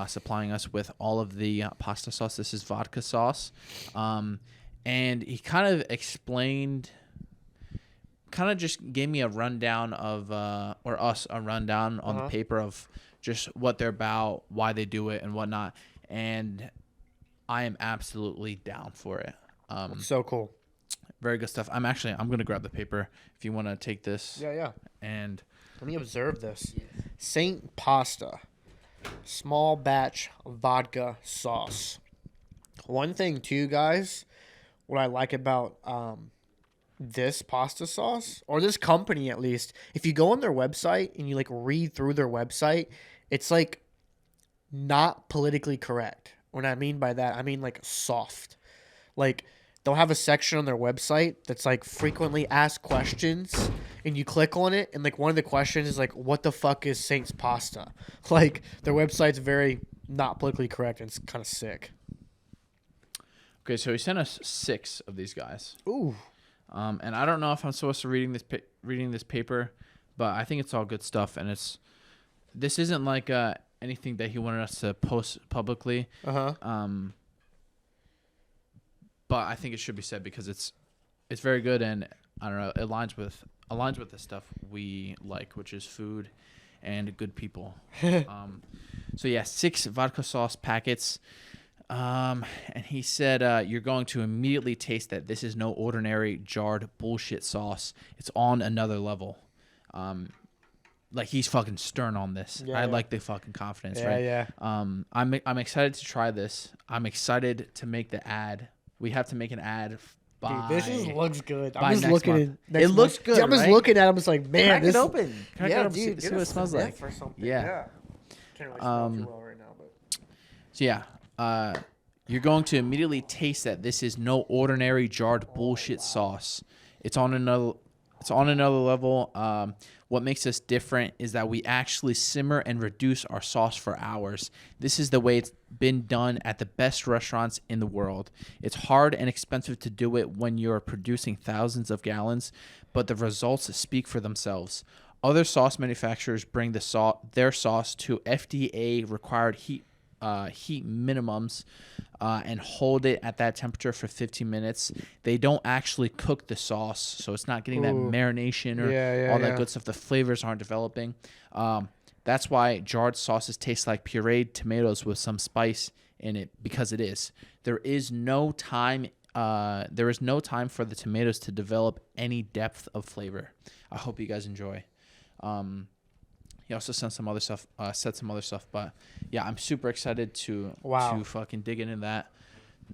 supplying us with all of the pasta sauce. This is vodka sauce. And he kind of explained, just gave me a rundown of, or us a rundown on the paper of just what they're about, why they do it, and whatnot. And I am absolutely down for it. So cool. Very good stuff. I'm going to grab the paper if you want to take this. Yeah. And let me observe this. Saint Pasta, small batch vodka sauce. One thing too, guys, what I like about this pasta sauce, or this company at least, if you go on their website and you like read through their website, it's like not politically correct. What I mean by that, I mean like soft. Like they'll have a section on their website that's like frequently asked questions, and you click on it, and like one of the questions is like, what the fuck is Saint's Pasta? Like their website's very not politically correct, and it's kind of sick. Okay, so he sent us 6 of these guys. Ooh. And I don't know if I'm supposed to reading this paper, but I think it's all good stuff, and this isn't like anything that he wanted us to post publicly. But I think it should be said because it's very good, and I don't know, it aligns with the stuff we like, which is food and good people. So yeah, 6 vodka sauce packets. And he said, you're going to immediately taste that this is no ordinary jarred bullshit sauce. It's on another level. Like he's fucking stern on this. I like the fucking confidence, right? Yeah. I'm excited to try this. I'm excited to make the ad. We have to make an ad. Dude, this just looks good. I'm just looking at it. Looks good. I'm just looking at it. I'm just like, man, Crack it open. Crack it open. See what it smells like. For something. Yeah. Can't really smell too well right now, but. So yeah, you're going to immediately taste that this is no ordinary jarred bullshit sauce. It's on It's on another level. What makes us different is that we actually simmer and reduce our sauce for hours. This is the way it's been done at the best restaurants in the world. It's hard and expensive to do it when you're producing thousands of gallons, but the results speak for themselves. Other sauce manufacturers bring their sauce to FDA required heat minimums and hold it at that temperature for 15 minutes. They don't actually cook the sauce, so it's not getting that marination or all that good stuff. The flavors aren't developing. That's why jarred sauces taste like pureed tomatoes with some spice in it, because it is. There is no time for the tomatoes to develop any depth of flavor. I hope you guys enjoy. He also said some other stuff, but yeah, I'm super excited to fucking dig into that.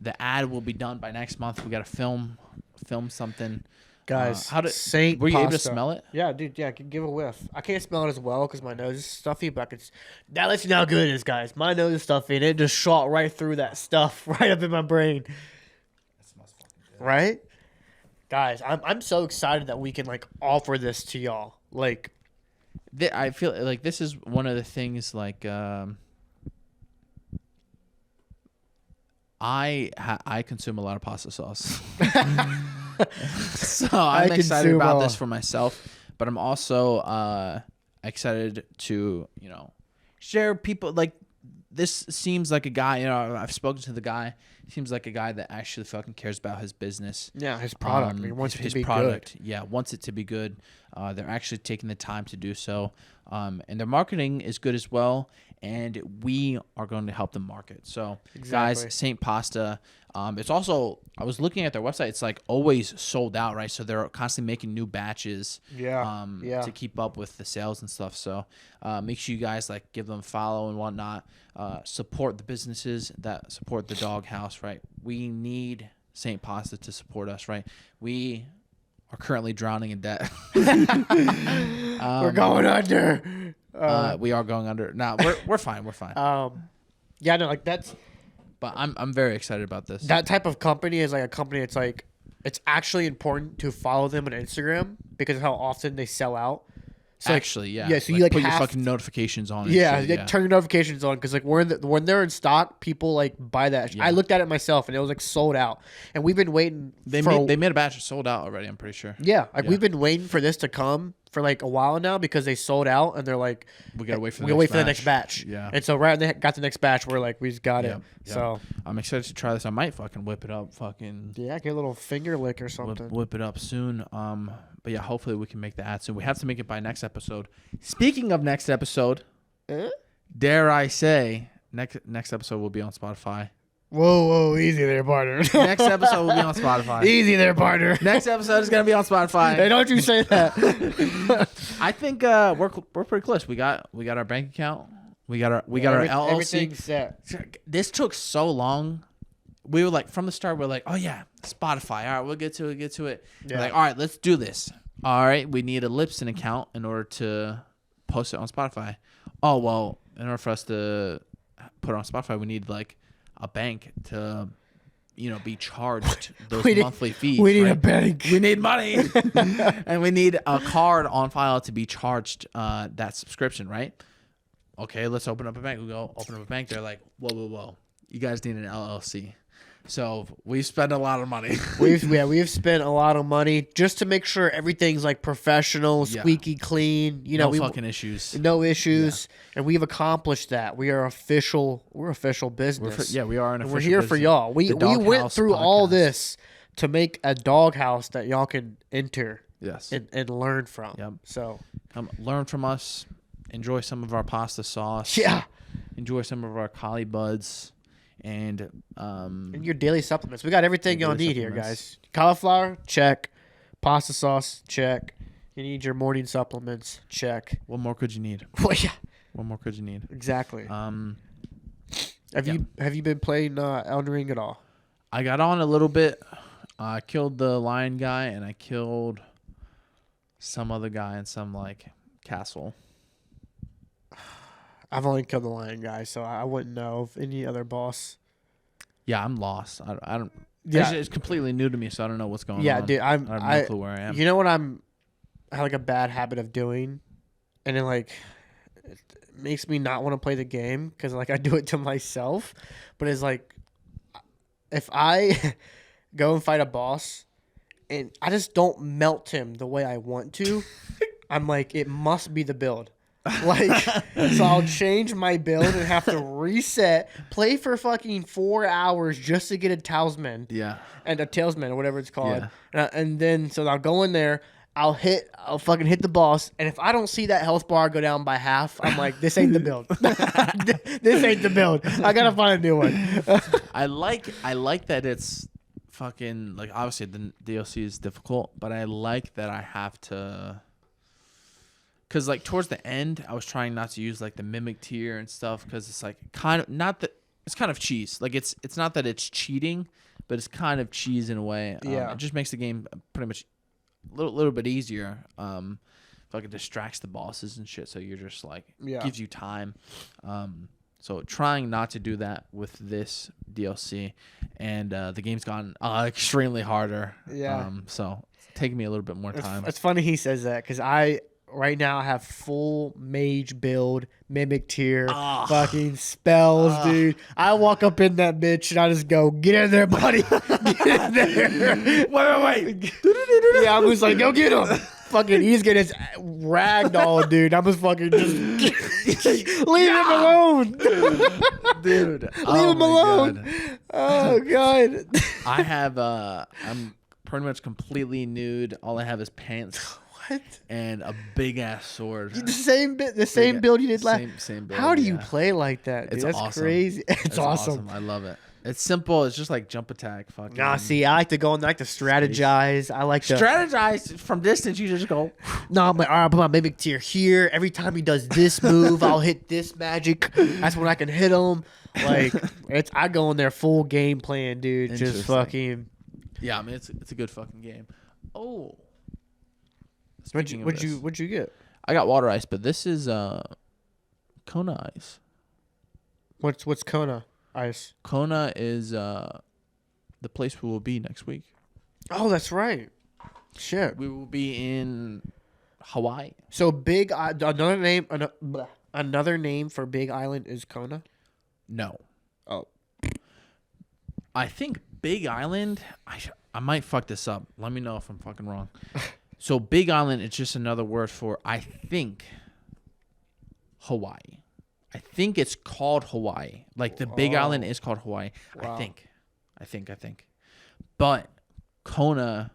The ad will be done by next month. We got to film something. Guys, were you able to smell it? Yeah, dude, yeah, give a whiff. I can't smell it as well because my nose is stuffy, but that lets you know how good it is, guys. My nose is stuffy, and it just shot right through that stuff right up in my brain. That smells fucking good. Right? Guys, I'm so excited that we can, like, offer this to y'all. Like, I feel like this is one of the things, like, I consume a lot of pasta sauce. So I'm excited about this for myself, but I'm also excited to, share people. Like, this seems like a guy, I've spoken to the guy. He seems like a guy that actually fucking cares about his business. Yeah, his product. He wants it to be good. Yeah, wants it to be good. They're actually taking the time to do so. And their marketing is good as well. And we are going to help them market. So, guys, Saint Pasta. It's also, I was looking at their website. It's like always sold out, right? So they're constantly making new batches. To keep up with the sales and stuff. So make sure you guys like give them a follow and whatnot. Support the businesses that support the Dawg House, right? We need Saint Pasta to support us, right? We are currently drowning in debt. We're going under. We are going under. Nah, we're fine. We're fine. Yeah, no, like that's. But I'm very excited about this. That type of company is like a company. It's like it's actually important to follow them on Instagram because of how often they sell out. So actually, yeah. Yeah, so you like put have your fucking notifications on. Yeah, turn your notifications on because like when they're in stock, people like buy that. Yeah. I looked at it myself and it was like sold out, and we've been waiting. They made a batch sold out already. I'm pretty sure. Yeah, we've been waiting for this to come for like a while now because they sold out and they're like we gotta wait for the next batch. Yeah, and so right when they got the next batch, we're like we just got it. Yeah. So I'm excited to try this. I might fucking whip it up. Get a little finger lick or something. Whip it up soon. But yeah, hopefully we can make the ad soon. We have to make it by next episode. Speaking of next episode, dare I say, next episode will be on Spotify. Whoa, easy there, partner. Next episode will be on Spotify. Easy there, partner. Next episode is gonna be on Spotify. Hey, don't you say that. I think we're pretty close. We got our bank account. We got our LLC. Everything's set. This took so long. We were like from the start. We're like, oh yeah, Spotify. All right, we'll get to it. Yeah. We're like, all right, let's do this. All right, we need a Libsyn account in order to post it on Spotify. Oh well, in order for us to put it on Spotify, we need like a bank to, be charged those monthly fees. We need a bank. We need money, and we need a card on file to be charged that subscription, right? Okay, let's open up a bank. We go open up a bank. They're like, whoa, you guys need an LLC. So we spend a lot of money. We've spent a lot of money just to make sure everything's like professional, squeaky clean. No fucking issues. No issues, and we've accomplished that. We're official business. We are an official. We're here business. for y'all. We went through all this to make a dog house that y'all can enter. Yes. And learn from. Yep. So come learn from us. Enjoy some of our pasta sauce. Yeah. Enjoy some of our Caulibuds. And your daily supplements. We got everything y'all need here, guys. Cauliflower, check. Pasta sauce, check. You need your morning supplements, check. What more could you need? Well, yeah. What more could you need? Exactly. Have you been playing Elden Ring at all? I got on a little bit. I killed the lion guy and I killed some other guy in some like castle. I've only killed the lion guy, so I wouldn't know of any other boss. Yeah, I'm lost. I don't. Yeah, it's completely new to me, so I don't know what's going on. Yeah, dude, I have no clue where I am. You know what I'm have like a bad habit of doing, and it like it makes me not want to play the game because like I do it to myself. But it's like if I go and fight a boss and I just don't melt him the way I want to, I'm like, it must be the build. Like, so I'll change my build and have to reset, play for fucking 4 hours just to get a talisman. Yeah. And a tailsman or whatever it's called. Yeah. And then, so I'll go in there, I'll fucking hit the boss. And if I don't see that health bar go down by half, I'm like, this ain't the build. This ain't the build. I gotta find a new one. I like that it's fucking, like, obviously the DLC is difficult, but I like that I have to, because like towards the end I was trying not to use like the mimic tier and stuff, because it's like kind of not that it's kind of cheese, like it's not that it's cheating, but it's kind of cheese in a way. Yeah. It just makes the game pretty much a little bit easier. Fucking distracts the bosses and shit, so you're just like, gives you time. So trying not to do that with this DLC, and the game's gotten extremely harder. Yeah. So it's taking me a little bit more time. It's funny he says that because right now I have full mage build, mimic tier, fucking spells, dude. I walk up in that bitch and I just go, get in there, buddy. Get in there. Wait. Yeah, I was like, go get him. Fucking, he's getting his ragdoll, dude. I'm just fucking just leave him alone. Dude. Leave him alone. God. Oh, God. I have, I'm pretty much completely nude. All I have is pants. What? And a big ass sword. The same build you did last. Same build. How do you play like that, dude? It's That's awesome. crazy. It's awesome. I love it. It's simple. It's just like jump attack. Fucking. Nah, see, I like to go and I like to strategize. I like to strategize from distance. You just go. No, I'm like, all right, I'll put my mimic tier here. Every time he does this move, I'll hit this magic. That's when I can hit him. Like, I go in there full game plan, dude. Just fucking. Yeah, I mean it's a good fucking game. Oh. What'd you get? I got water ice, but this is Kona ice. What's Kona ice? Kona is the place we will be next week. Oh, that's right. Shit. We will be in Hawaii. So another name for Big Island is Kona? No. Oh. I think Big Island, I might fuck this up. Let me know if I'm fucking wrong. So Big Island is just another word for, I think, Hawaii. I think it's called Hawaii. Like the Big Island is called Hawaii. Wow. I think. But Kona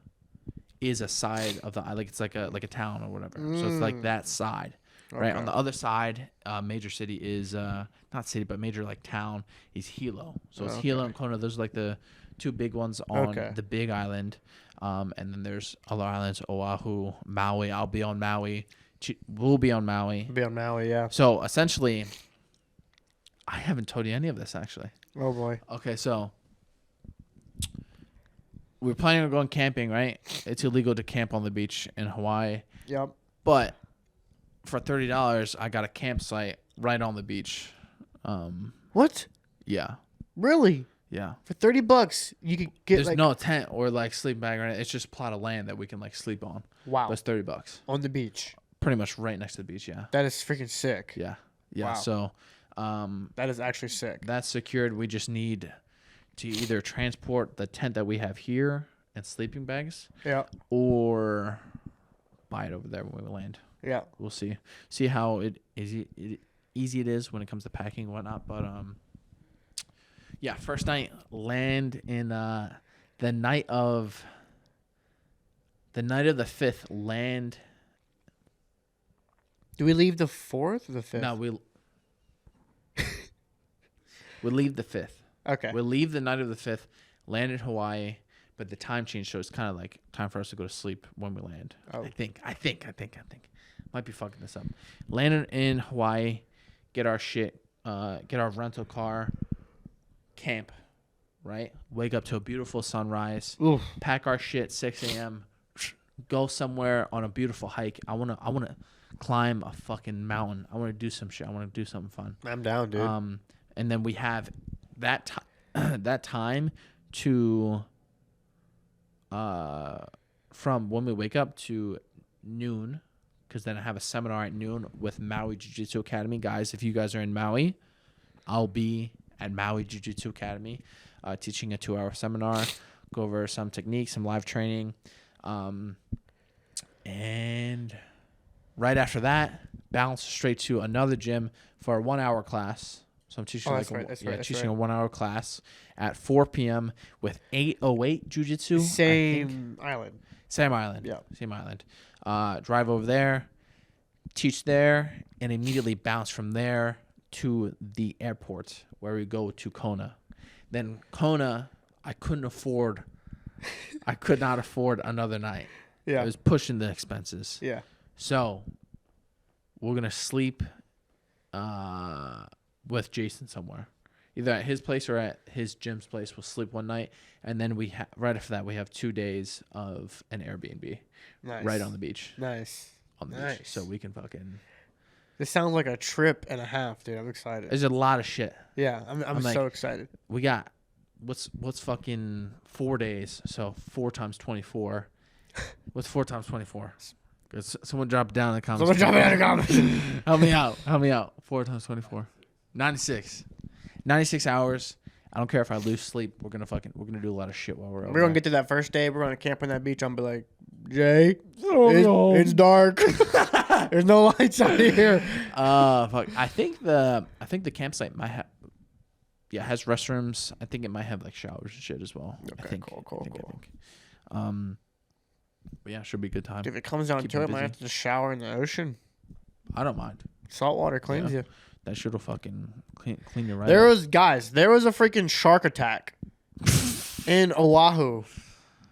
is a side of the island. Like it's like a town or whatever. So it's like that side. Right? Okay. On the other side, major city is not city, but major like town is Hilo. So it's Hilo and Kona. Those are like the two big ones on the Big Island. And then there's other islands, Oahu, Maui. I'll be on Maui. We'll be on Maui. Be on Maui, yeah. So essentially, I haven't told you any of this actually. Oh boy. Okay, so we're planning on going camping, right? It's illegal to camp on the beach in Hawaii. Yep. But for $30, I got a campsite right on the beach. What? Yeah. Really? Yeah. For $30, you could get There's like no tent or like sleeping bag or anything. It's just a plot of land that we can like sleep on. Wow. That's $30. On the beach. Pretty much right next to the beach, yeah. That is freaking sick. Yeah. Yeah. Wow. So that is actually sick. that's secured. We just need to either transport the tent that we have here and sleeping bags. Yeah. Or buy it over there when we land. Yeah. We'll see. See how easy it is when it comes to packing and whatnot. But yeah, first night land in the night of the 5th land. Do we leave the 4th or the 5th? No, we leave the 5th. Okay. We'll leave the night of the 5th, land in Hawaii, but the time change, so it's kind of like time for us to go to sleep when we land. Oh. I think. Might be fucking this up. Land in Hawaii, get our shit, get our rental car, camp, right? Wake up to a beautiful sunrise, Oof. pack our shit 6 a.m., go somewhere on a beautiful hike. I wanna climb a fucking mountain. I want to do some shit. I want to do something fun. I'm down, dude. And then we have that time to from when we wake up to noon, because then I have a seminar at noon with Maui Jiu-Jitsu Academy. Guys, if you guys are in Maui, I'll be at Maui Jiu-Jitsu Academy teaching a 2-hour seminar, go over some techniques, some live training. And right after that, bounce straight to another gym for a 1-hour class. So I'm teaching teaching a 1-hour class at 4 p.m. with 808 Jiu-Jitsu. Same island. Yeah. Same island. Drive over there, teach there, and immediately bounce from there to the airport where we go to Kona. Then Kona, I could not afford another night. Yeah. It was pushing the expenses. Yeah. So we're going to sleep with Jason somewhere. Either at his place or at his gym's place. We'll sleep one night. And then right after that, we have 2 days of an Airbnb. Nice. Right on the beach. Nice. On the beach. So we can fucking... This sounds like a trip and a half, dude. I'm excited. There's a lot of shit. Yeah, I'm so excited. We got... What's fucking 4 days? So 4 times 24. What's 4 times 24? Someone drop it down in the comments. Help me out. 4 times 24. 96. 96 hours. I don't care if I lose sleep. We're gonna do a lot of shit while we're over We're gonna there. get to that first day. We're gonna camp on that beach. I'm gonna be like, Jay, it's dark. There's no lights out here. Fuck. I think the campsite might have. Yeah, it has restrooms. I think it might have like showers and shit as well. Okay, I think. cool. But yeah, should be a good time. If it comes down Keep to them it, might busy. have to shower in the ocean. I don't mind. Salt water cleans you. That shit will fucking clean you right There up. was a freaking shark attack in Oahu.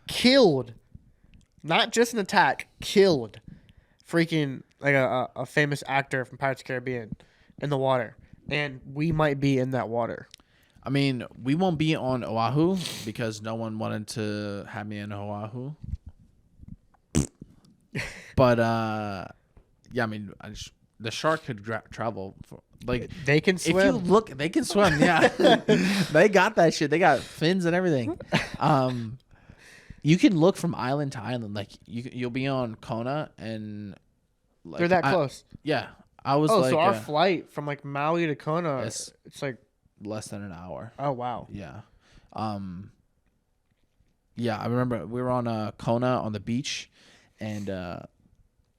Killed. Not just an attack, killed. Freaking like a famous actor from Pirates of the Caribbean in the water. And we might be in that water. I mean, we won't be on Oahu because no one wanted to have me in Oahu. But yeah, I mean, the shark could travel. They can swim. If you look, they can swim. Yeah, they got that shit. They got fins and everything. You can look from island to island. Like you'll be on Kona and like, they're that close. Yeah, I was. So our flight from like Maui to Kona, it's like less than an hour. Oh wow. Yeah. Yeah, I remember we were on Kona on the beach, and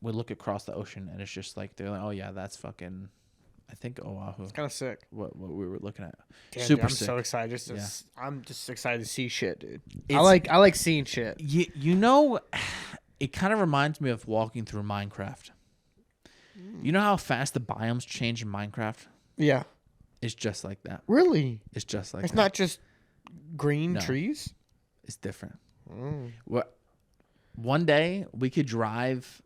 we look across the ocean, and it's just like they're like, oh yeah, that's fucking. I think Oahu. It's kind of sick. What we were looking at. Damn, Super dude, I'm sick. so excited. I'm just excited to see shit, dude. It's, I like seeing shit. You know, it kind of reminds me of walking through Minecraft. You know how fast the biomes change in Minecraft? Yeah. It's just like that. Really? It's just like it's that. not just green trees? It's different. What? One day we could drive.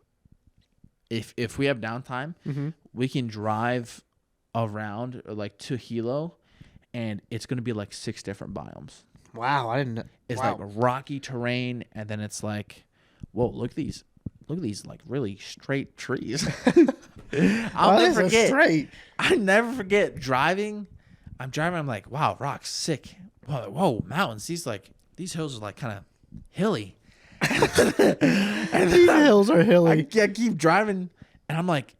If we have downtime, we can drive around like to Hilo, and it's gonna be like 6 different biomes. Wow, I didn't know. It's like rocky terrain, and then it's like, whoa, look at these like really straight trees. I'll never forget. Straight. I never forget driving. I'm driving. I'm like, wow, rocks, sick. Whoa, mountains. These hills are like kind of hilly. And these hills are hilly. I keep driving, and I'm like,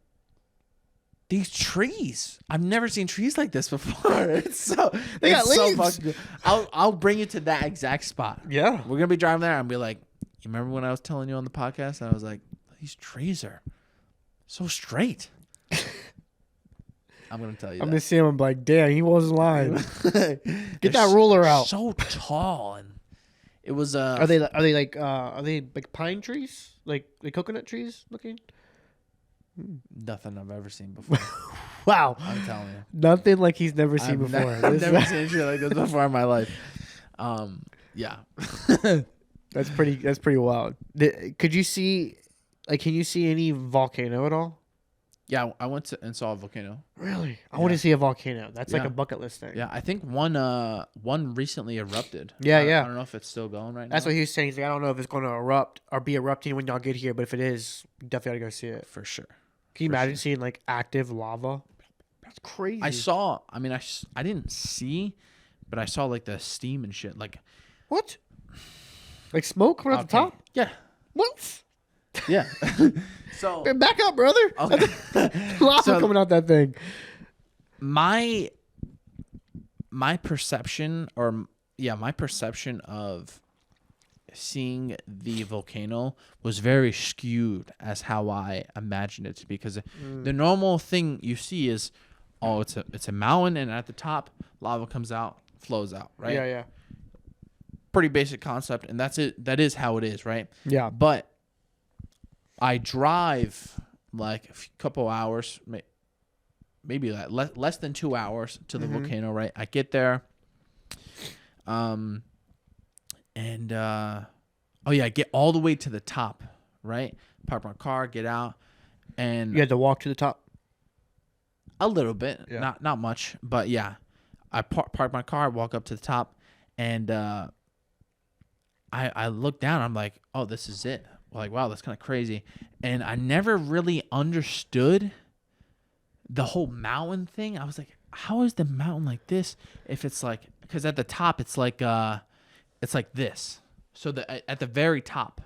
these trees. I've never seen trees like this before. It's they got so leaves. fucking good. I'll bring you to that exact spot. Yeah. We're gonna be driving there and be like, you remember when I was telling you on the podcast? I was like, these trees are so straight. I'm gonna tell you. I'm gonna see him and be like, damn, he wasn't lying. Get that ruler out. So tall, and it was. Are they like pine trees? Like coconut trees looking? Nothing I've ever seen before. Wow. I'm telling you. Nothing like he's never seen before. I've never seen shit like this before in my life. Yeah. That's pretty wild. Could you see, like, can you see any volcano at all? Yeah, I went to and saw a volcano. Really? I want to see a volcano. That's like Yeah. a bucket list thing. Yeah, I think one recently erupted. Yeah, I don't know if it's still going right now. That's what he was saying. He's like, I don't know if it's going to erupt or be erupting when y'all get here, but if it is, you definitely gotta go see it. For sure. Can you imagine seeing like active lava? That's crazy. I saw. I mean, I didn't see, but I saw like the steam and shit. Like what? Like smoke right at the top? Yeah. What? Yeah. So Man, back up, brother. okay. Lava So- coming out that thing. my perception of seeing the volcano was very skewed as how I imagined it to be, because the normal thing you see is, oh, it's a mountain, and at the top lava comes out, flows out, right? Yeah. Pretty basic concept, and that's it. That is how it is, right? Yeah. But I drive like a couple hours, maybe like less than 2 hours to the volcano, right? I get there, and I get all the way to the top, right? Park my car, get out, and You had to walk to the top. a little bit, Yeah. not much, but yeah, I park my car, walk up to the top, and I look down. I'm like, oh, this is it. Like, wow, that's kind of crazy, and I never really understood the whole mountain thing. I was like, how is the mountain like this? If it's like, because at the top it's like this. So at the very top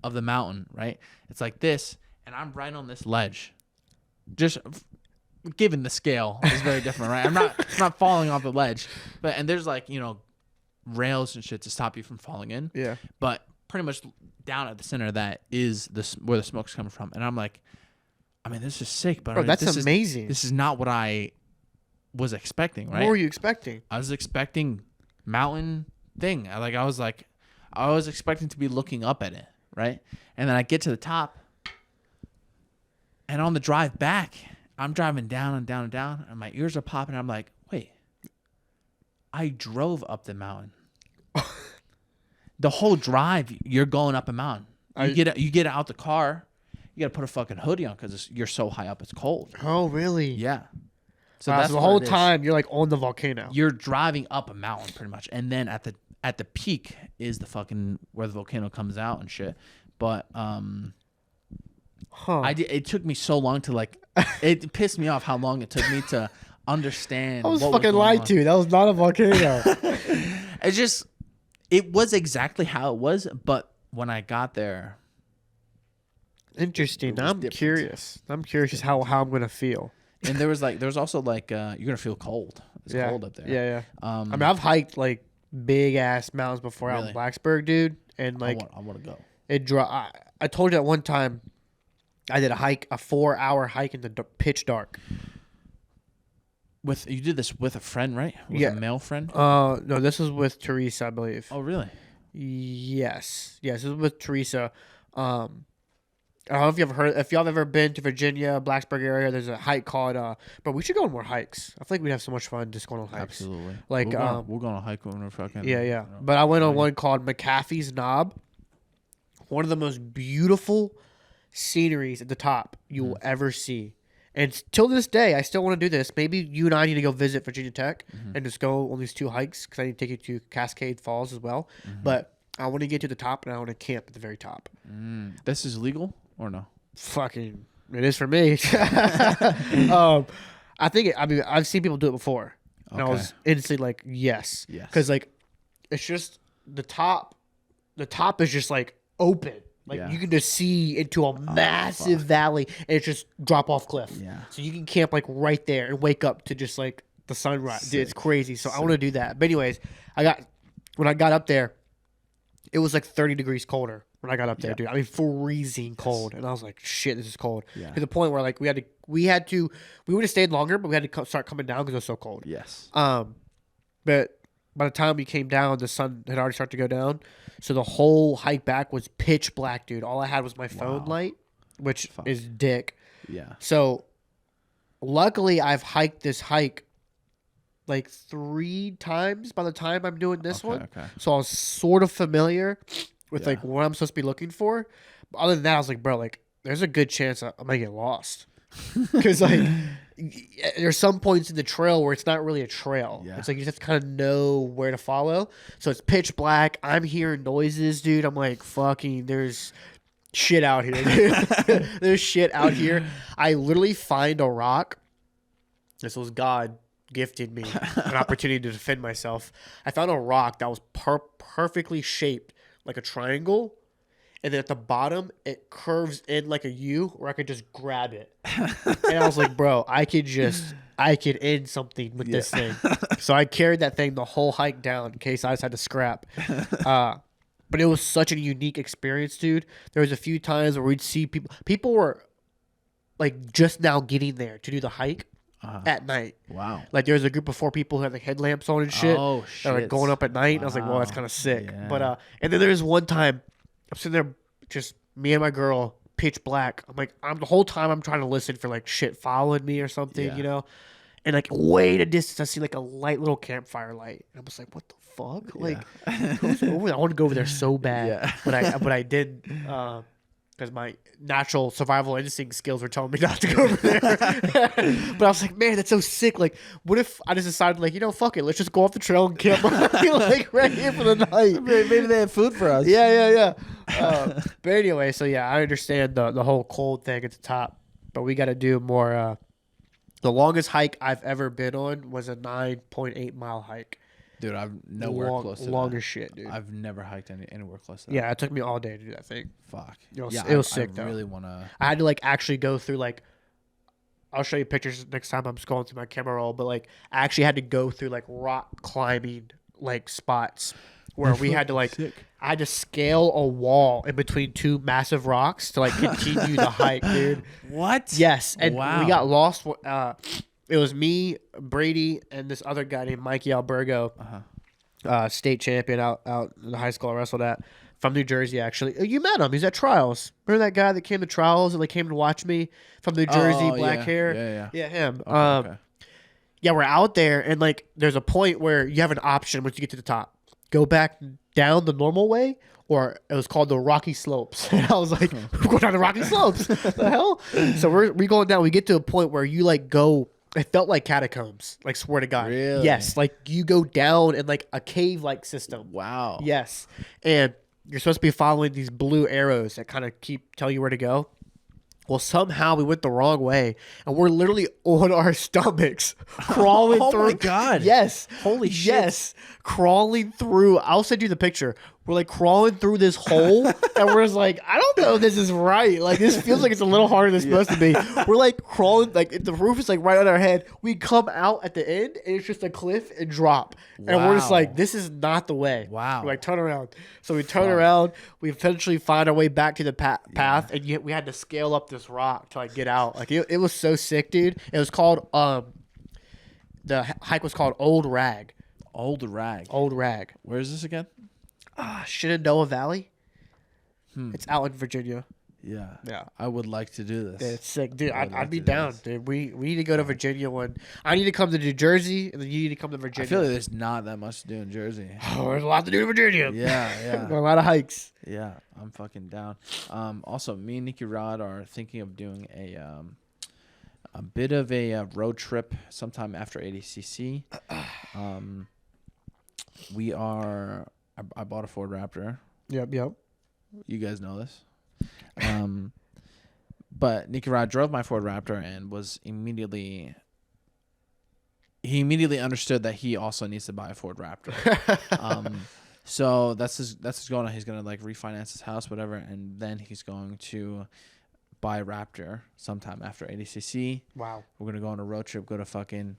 of the mountain, right? It's like this, and I'm right on this ledge. Just given the scale is very different, right? I'm not falling off the ledge, and there's like, rails and shit to stop you from falling in. Yeah. But pretty much down at the center of that is where the smoke's coming from, and I'm like, I mean, this is sick, but Bro, I mean, that's amazing. This is not what I was expecting, right? What were you expecting? I was expecting mountain thing. I was expecting to be looking up at it, right? And then I get to the top, and on the drive back, I'm driving down and down and down, and my ears are popping. I'm like, wait, I drove up the mountain. The whole drive, you're going up a mountain. You get out the car, you gotta put a fucking hoodie on because you're so high up, it's cold. Oh, really? Yeah. So that's the what whole it is. time you're like on the volcano. You're driving up a mountain pretty much, and then at the peak is the fucking where the volcano comes out and shit. But it took me so long to like. It pissed me off how long it took me to understand. I was what fucking going lied on. to. That was not a volcano. It was exactly how it was, but when I got there, Interesting. It was I'm different. curious. I'm curious just how I'm gonna feel. and there was also like you're gonna feel cold. It's Yeah. cold up there. Yeah. I I mean, I've hiked like big ass mountains before out Really? in Blacksburg, dude, and like I want to go. it dry. I told you at one time, I did a 4-hour hike in the pitch dark. You did this with a friend, right? With Yeah. a male friend. No, this was with Teresa, I believe. Oh, really? Yes, this is with Teresa. I don't know if you ever heard. If y'all have ever been to Virginia, Blacksburg area, there's a hike called. But we should go on more hikes. I feel like we'd have so much fun just going on hikes. Absolutely. Like, we're going to hike when we're fucking. Yeah. But I went on one called McAfee's Knob. One of the most beautiful sceneries at the top you will ever see. And till this day, I still want to do this. Maybe you and I need to go visit Virginia Tech and just go on these 2 hikes because I need to take you to Cascade Falls as well. But I want to get to the top and I want to camp at the very top. This is legal or no? Fucking, it is for me. I think. I've seen people do it before, and I Okay. was instantly like, yes, Yes. because like, it's just the top. The top is just like open, like Yeah. you can just see into a massive valley, and it's just drop off cliff. Yeah. So you can camp like right there and wake up to just like the sunrise. Dude, it's Sick. crazy. So I want to do that. But anyways, when I got up there, it was like 30 degrees colder when I got up there, dude. I mean, freezing cold, and I was like, "Shit, this is cold." Yeah. To the point where like we would have stayed longer, but we had to start coming down because it was so cold. Yes. But by the time we came down, the sun had already started to go down, so the whole hike back was pitch black, dude. All I had was my phone light, which is dick. Yeah. So, luckily, I've hiked this hike like 3 times by the time I'm doing this one. Okay. So I was sort of familiar with Yeah. like what I'm supposed to be looking for. But other than that, I was like, bro, like there's a good chance I might get lost. Because like there's some points in the trail where it's not really a trail. Yeah. It's like you just have to kind of know where to follow. So it's pitch black. I'm hearing noises, dude. I'm like, fucking, there's shit out here, dude. There's shit out here. I literally find a rock. This was God gifted me an opportunity to defend myself. I found a rock that was perfectly shaped like a triangle, and then at the bottom it curves in like a U where I could just grab it. And I was like, bro, I could end something with this thing. So I carried that thing the whole hike down in case I just had to scrap. But it was such a unique experience, dude. There was a few times where we'd see people were like just now getting there to do the hike at night. Wow. Like there was a group of 4 people who had like headlamps on and shit. Oh That shit. were like going up at night. And I was like, well, that's kind of sick. Yeah. But and then there was one time I'm sitting there, just me and my girl, pitch black. I'm like, the whole time I'm trying to listen for like shit following me or something, Yeah. you know. And like way in the distance, I see like a light little campfire light. And I was like, what the fuck? Like, who's over there? I want to go over there so bad, Yeah. but I didn't, because my natural survival instinct skills were telling me not to go over there. But I was like, man, that's so sick. Like, what if I just decided, like, fuck it, let's just go off the trail and camp like right here for the night. Maybe they have food for us. Yeah. But anyway, so yeah, I understand the whole cold thing at the top, but we got to do more. The longest hike I've ever been on was a 9.8 mile hike. Dude, I've nowhere close to long that. as shit, dude. I've never hiked anywhere close to that. Yeah, it took me all day to do that thing. Fuck. It was, Yeah, it was sick, I though. really want to. I had to, like, actually go through, like, I'll show you pictures next time I'm scrolling through my camera roll, but, like, I actually had to go through, like, rock climbing, like, spots where we had to, like, I had to scale a wall in between 2 massive rocks to, like, continue the hike, dude. What? Yes, and Wow. we got lost. It was me, Brady, and this other guy named Mikey Albergo, state champion out in the high school I wrestled at, from New Jersey, actually. You met him. He's at Trials. Remember that guy that came to Trials and like came to watch me from New Jersey, black yeah. hair? Yeah. Him. Okay. Yeah, we're out there, and like there's a point where you have an option once you get to the top. Go back down the normal way, or it was called the Rocky Slopes. And I was like, we're going down the Rocky Slopes. The hell? So we going down. We get to a point where you like go. It felt like catacombs. Like, swear to God. Really? Yes. Like you go down in like a cave-like system. Wow. Yes. And you're supposed to be following these blue arrows that kind of tell you where to go. Well, somehow we went the wrong way, and we're literally on our stomachs, crawling Oh through. my God. Yes. Holy shit. Yes. Crawling through. I'll send you the picture. We're like crawling through this hole, and we're just like, I don't know if this is right. Like, this feels like it's a little harder than it's supposed to be. We're like crawling, like the roof is like right on our head. We come out at the end, and it's just a cliff and drop. And we're just Wow. like, this is not the way. Wow. We're like, turn around. So we turn around. We eventually find our way back to the path, and yet we had to scale up this rock to like get out. Like, it was so sick, dude. It was called, the hike was called Old Rag. Old Rag. Old Rag. Where is this again? Shenandoah Valley. It's out in Virginia. Yeah. Yeah. I would like to do this. Yeah, it's sick, dude. I would like I'd be to do down, this. dude. We need to go to Virginia one. I need to come to New Jersey, and then you need to come to I Virginia. feel like there's not that much to do in Jersey. Oh, there's a lot to do in Virginia. Yeah. a lot of hikes. Yeah, I'm fucking down. Also, me and Nikki Rod are thinking of doing a bit of a road trip sometime after ADCC. We are. I bought a Ford Raptor. Yep. You guys know this. But Nikki Rod drove my Ford Raptor and he immediately understood that he also needs to buy a Ford Raptor. So that's his goal. He's gonna like refinance his house, whatever, and then he's going to buy a Raptor sometime after ADCC. Wow. We're gonna go on a road trip. Go to fucking.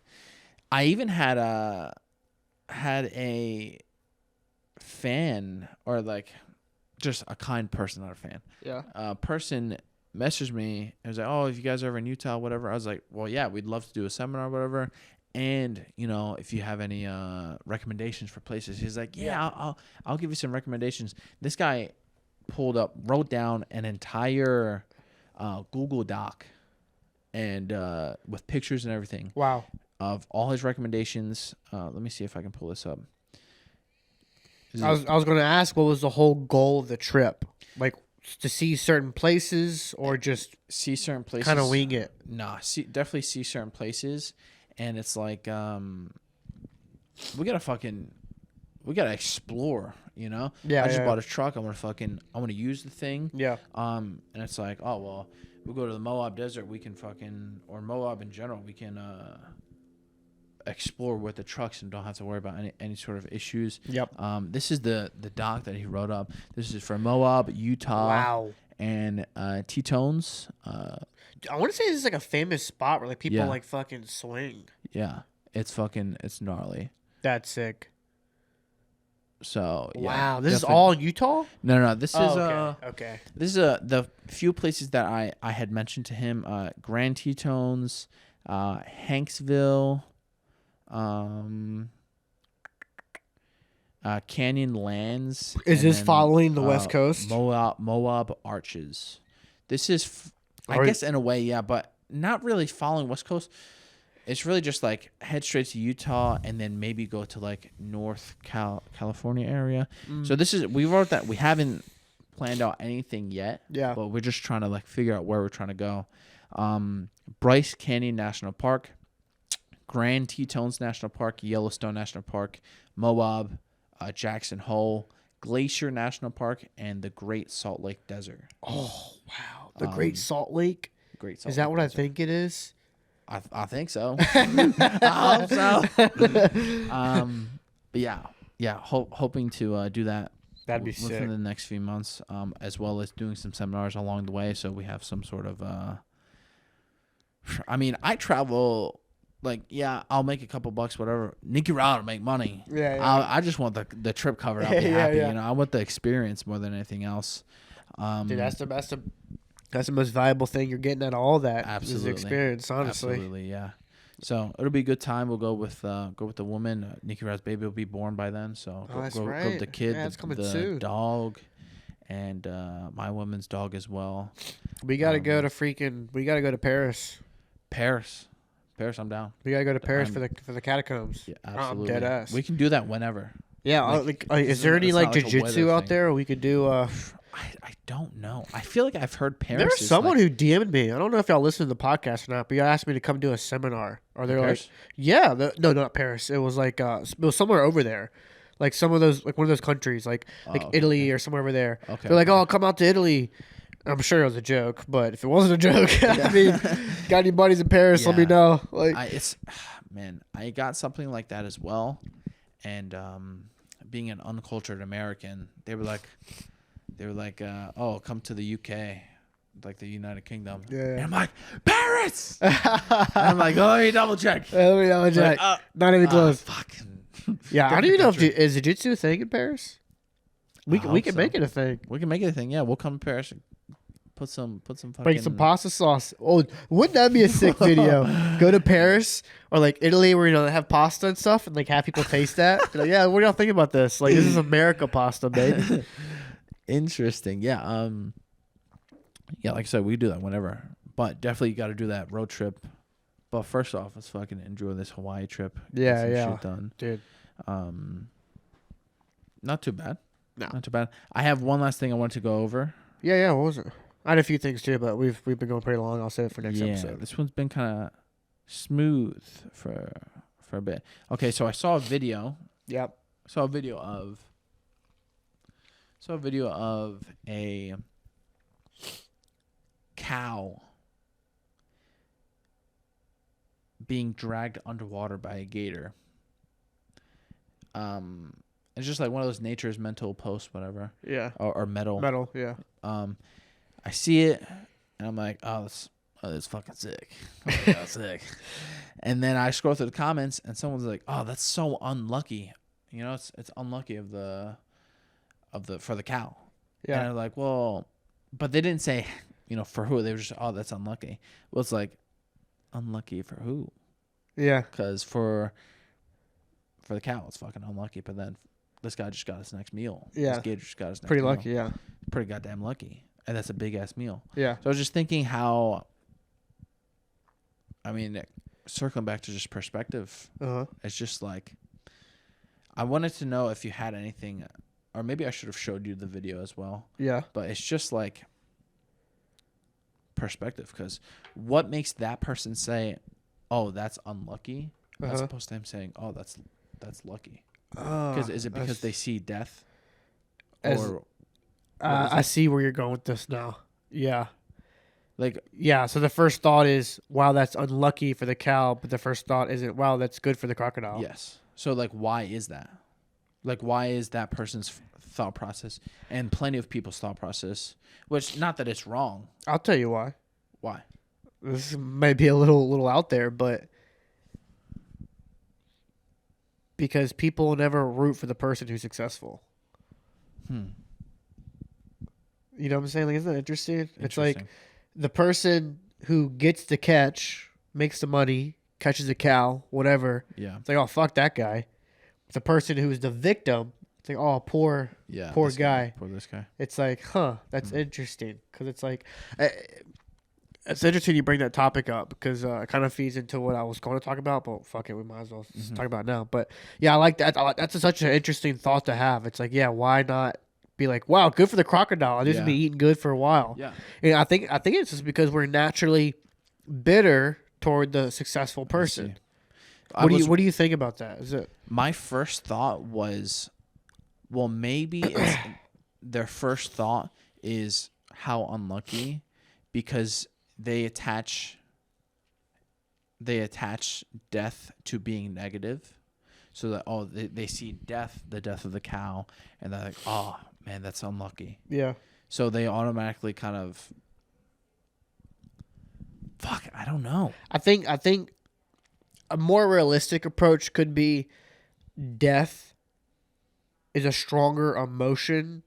I even had a fan, or like just a kind person, not a fan. Yeah. A person messaged me and was like, "Oh, if you guys are ever in Utah, whatever." I was like, "Well, yeah, we'd love to do a seminar, whatever." And if you have any recommendations for places, he's like, "Yeah, I'll give you some recommendations." This guy wrote down an entire Google Doc, and with pictures and everything. Wow. Of all his recommendations. Let me see if I can pull this up. I was going to ask, what was the whole goal of the trip? Like, to see certain places, or just see certain places, kind of wing it? Nah, definitely see certain places, and it's like we gotta explore, Yeah. I just bought a truck. I want to use the thing. Yeah. And it's like, oh well, we'll go to the Moab Desert. We can or Moab in general. We can explore with the trucks and don't have to worry about any sort of issues. Yep. This is the dock that he wrote up. This is for Moab, Utah, Wow. and Tetones. I want to say this is like a famous spot where like people Yeah. like fucking swing. Yeah, it's gnarly. That's sick. So yeah, Wow, this is definitely- all Utah? No. This is Okay. this is the few places that I had mentioned to him. Grand Tetones, Hanksville, Canyon Lands. Is and this then, following the West Coast? Moab Arches. This is, I Are- guess, in a way, yeah, but not really following West Coast. It's really just like head straight to Utah and then maybe go to like North California area. So this is, we wrote that, we haven't planned out anything yet. Yeah. But we're just trying to like figure out where we're trying to go. Bryce Canyon National Park, Grand Tetones National Park, Yellowstone National Park, Moab, Jackson Hole, Glacier National Park, and the Great Salt Lake Desert. Oh, wow. The Great Salt Lake? Great Salt Is that Lake what I Desert. think it is? I think so. I hope so. But yeah, hoping to do that. That'd be within sick. the next few months, as well as doing some seminars along the way, so we have some sort of. I mean, I travel. Like, yeah, I'll make a couple bucks, whatever. Nicky Rowell will make money. Yeah, yeah. I just want the trip covered. I'll be Yeah, happy. yeah. You know, I want the experience more than anything else. Dude, that's the most valuable thing you're getting out of all that. Absolutely. Is experience, honestly. Absolutely, yeah. So it'll be a good time. We'll go with the woman. Nicky Rowell's baby will be born by then. So Oh, that's go right. with the kid, Yeah, it's coming the soon. dog, and my woman's dog as well. We gotta go to Paris. Paris, I'm down. We gotta go to Paris I'm- for the catacombs. Yeah, I'm absolutely. dead ass. We can do that whenever. Yeah, is there any it's like not like a jiu-jitsu weather out thing. there? Or we could do. I don't know. I feel like I've heard Paris. There's is someone like, who DM'd me. I don't know if y'all listen to the podcast or not, but y'all asked me to come do a seminar. Or they're Paris? like, yeah, no, not Paris. It was like it was somewhere over there, like some of those, like one of those countries, like okay, Italy or somewhere over there. Okay, They're like, oh, come out to Italy. I'm sure it was a joke, but if it wasn't a joke, I mean, got any buddies in Paris? Let me Yeah. know. Like, Man, I got something like that as well, and being an uncultured American, they were like, oh, come to the UK, like the United Kingdom. Yeah. And I'm like, Paris. And I'm like, oh, you double check. let me know, Jack. Not even close. Fucking. Yeah, I don't even know if country. is jiu-jitsu a thing in Paris. We I can hope can so. make it a thing. We can make it a thing. Yeah, we'll come to Paris. And put some fucking. Bring some pasta sauce. Oh, wouldn't that be a sick video? Go to Paris or like Italy where they have pasta and stuff, and like have people taste that. Be like, yeah, what do y'all think about this? Like, this is America pasta, baby. Interesting. Yeah. Yeah, like I said, we do that whenever. But definitely you got to do that road trip. But first off, let's fucking enjoy this Hawaii trip. Get Yeah, some yeah. shit done. Dude. Not too bad. No. Not too bad. I have one last thing I want to go over. Yeah. What was it? I had a few things too, but we've been going pretty long. I'll save it for next Yeah, episode. this one's been kind of smooth for a bit. Okay, so I saw a video. Yep. Saw a video of a cow being dragged underwater by a gator. It's just like one of those nature's mental posts, whatever, Yeah. or metal. Metal. Yeah. I see it and I'm like, oh, that's fucking sick. That's sick. And then I scroll through the comments and someone's like, oh, that's so unlucky. You know, it's unlucky for the cow. Yeah. And I'm like, well, but they didn't say, you know, for who. They were just, oh, that's unlucky. Well, it's like, unlucky for who? Yeah. Because for the cow, it's fucking unlucky. But then this guy just got his next meal. Yeah. This gator just got his next Pretty meal. lucky. Yeah. Pretty goddamn lucky. And that's a big ass meal. Yeah. So I was just thinking how, I mean, circling back to just perspective, Uh-huh. it's just like, I wanted to know if you had anything, or maybe I should have showed you the video as well. Yeah. But it's just like perspective, because what makes that person say, oh, that's unlucky, as Uh-huh. opposed to him saying, oh, that's lucky? Because is it because they see death? As- Or I see where you're going with this now. Yeah. Like, Yeah, so the first thought is, wow, that's unlucky for the cow, but the first thought isn't, wow, that's good for the crocodile. yes. So, like, why is that? Like, why is that person's thought process and plenty of people's thought process, which, not that it's wrong. I'll tell you why. Why? This might be a little out there, but because people never root for the person who's successful. You know what I'm saying? Like, isn't that interesting? It's like the person who gets the catch, makes the money, catches a cow, whatever. Yeah. It's like, oh, fuck that guy. The person who's the victim, it's like, oh, poor this guy. Poor this guy. It's like, huh, that's interesting. Because it's like, it's interesting you bring that topic up because it kind of feeds into what I was going to talk about. But fuck it, we might as well talk about it now. But yeah, I like that. That's such an interesting thought to have. It's like, yeah, why not be like, wow, good for the crocodile. I'm just gonna be eating good for a while. Yeah. And I think it's just because we're naturally bitter toward the successful person. What do you think about that? Is it My first thought was, well, maybe it's, their first thought is how unlucky, because they attach death to being negative. So that they see the death of the cow, and they're like, oh man, that's unlucky. Yeah. So they automatically kind of, fuck, I don't know. I think a more realistic approach could be death is a stronger emotion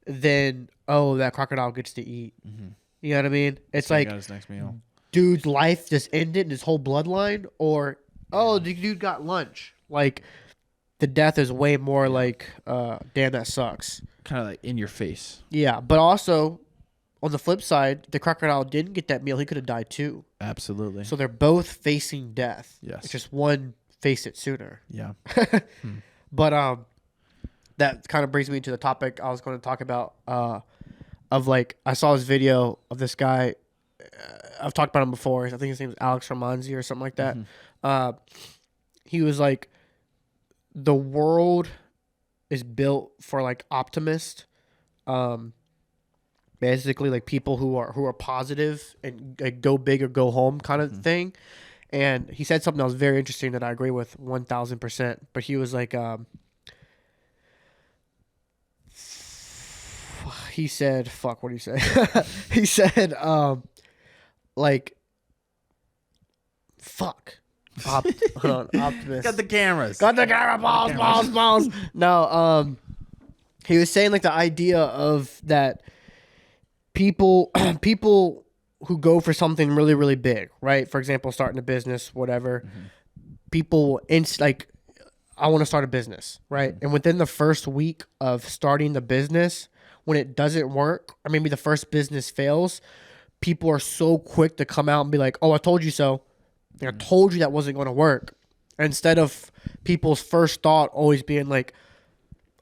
than, oh, that crocodile gets to eat. Mm-hmm. You know what I mean? It's like, got his next meal. Dude's life just ended in his whole bloodline, or, oh, the dude got lunch. Like, the death is way more like, damn, that sucks. Kind of like in your face. Yeah, but also, on the flip side, the crocodile didn't get that meal. He could have died too. Absolutely. So they're both facing death. Yes. It's just one faced it sooner. Yeah. But that kind of brings me to the topic I was going to talk about. Of like, I saw this video of this guy. I've talked about him before. I think his name is Alex Ramonzi or something like that. He was like, the world is built for like optimists. Basically like people who are positive and like, go big or go home kind of thing. And he said something that was very interesting that I agree with 1000%. But he was like, he said, fuck, what did he say? He said, like, fuck. Hold on, optimist. Got the cameras. Got the camera, balls. No, he was saying like the idea of that people who go for something really, really big, right? For example, starting a business, whatever. People like, I want to start a business, right? And within the first week of starting the business, when it doesn't work, or maybe the first business fails, people are so quick to come out and be like, oh, I told you so. I told you that wasn't going to work. Instead of people's first thought always being like,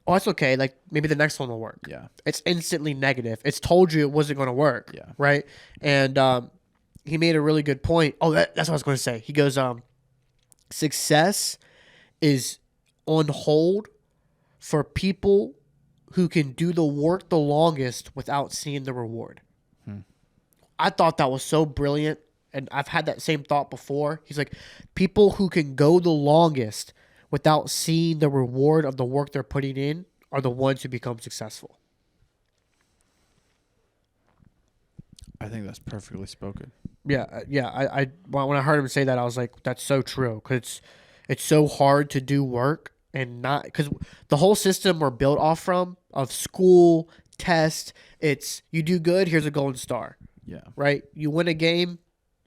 oh, that's okay. Like, maybe the next one will work. Yeah. It's instantly negative. It's told you it wasn't going to work. Yeah. Right? And he made a really good point. Oh, that's what I was going to say. He goes, success is on hold for people who can do the work the longest without seeing the reward. I thought that was so brilliant. And I've had that same thought before. He's like, people who can go the longest without seeing the reward of the work they're putting in are the ones who become successful. I think that's perfectly spoken. Yeah. I when I heard him say that, I was like, that's so true. Because it's so hard to do work and not, because the whole system we're built off from, of school, test, it's you do good, here's a golden star. Yeah. Right? You win a game,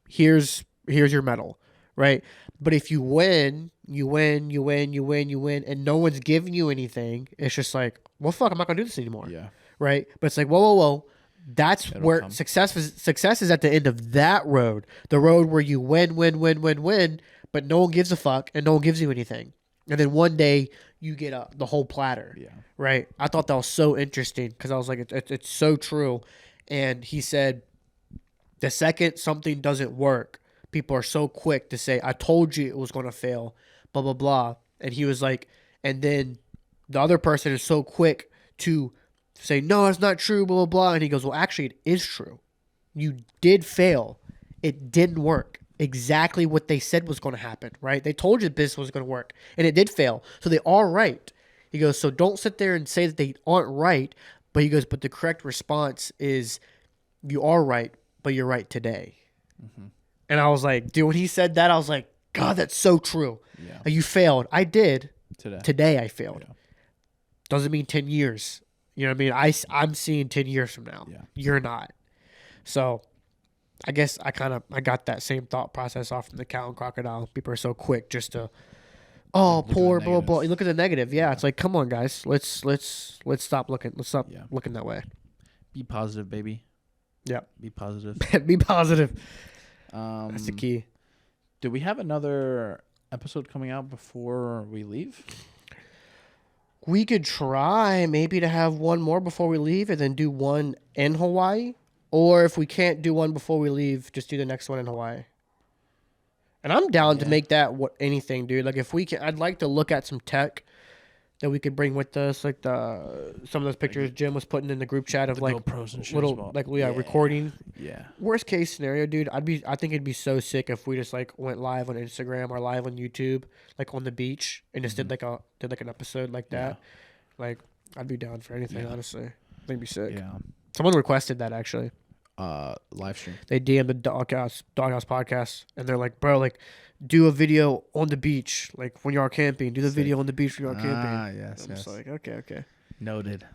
here's your medal, right? But if you win, and no one's giving you anything, it's just like, well, fuck, I'm not gonna do this anymore. Yeah. Right? But it's like, whoa. That's It'll where come. success is at the end of that road. The road where you win, but no one gives a fuck and no one gives you anything. And then one day you get the whole platter. Yeah. Right? I thought that was so interesting because I was like, it's so true. And he said, the second something doesn't work, people are so quick to say, I told you it was going to fail, blah, blah, blah. And he was like, and then the other person is so quick to say, no, it's not true, blah, blah, blah. And he goes, well, actually, it is true. You did fail. It didn't work. Exactly what they said was going to happen, right? They told you this was going to work, and it did fail. So they are right. He goes, so don't sit there and say that they aren't right. But he goes, but the correct response is you are right, but you're right today. Mm-hmm. And I was like, dude, when he said that, I was like, God, that's so true. Yeah. Like, you failed. I did. Today. Today I failed. Yeah. Doesn't mean 10 years. You know what I mean? I'm seeing 10 years from now. Yeah. You're not. So I guess I got that same thought process off from the cow and crocodile. People are so quick just to, poor, blah, blah. You look at the negative. Yeah, it's like, come on, guys. Let's stop looking. Let's stop looking that way. Be positive, baby. Yeah. Be positive. Be positive. That's the key. Do we have another episode coming out before we leave? We could try maybe to have one more before we leave and then do one in Hawaii. Or if we can't do one before we leave, just do the next one in Hawaii. And I'm down to make that anything, dude. Like if we can, I'd like to look at some tech that we could bring with us, like some of those pictures Jim was putting in the group chat of the like GoPros and shit little as well. recording. Yeah. Worst case scenario, dude, I think it'd be so sick if we just like went live on Instagram or live on YouTube, like on the beach, and just did an episode like that. Yeah. Like I'd be down for anything, honestly. I think it'd be sick. Yeah. Someone requested that actually. Live stream. They DM'd the Doghouse podcast, and they're like, bro, like, do a video on the beach, like when you are camping. Do the video on the beach when you are camping. Yes, I'm just like, okay. Noted.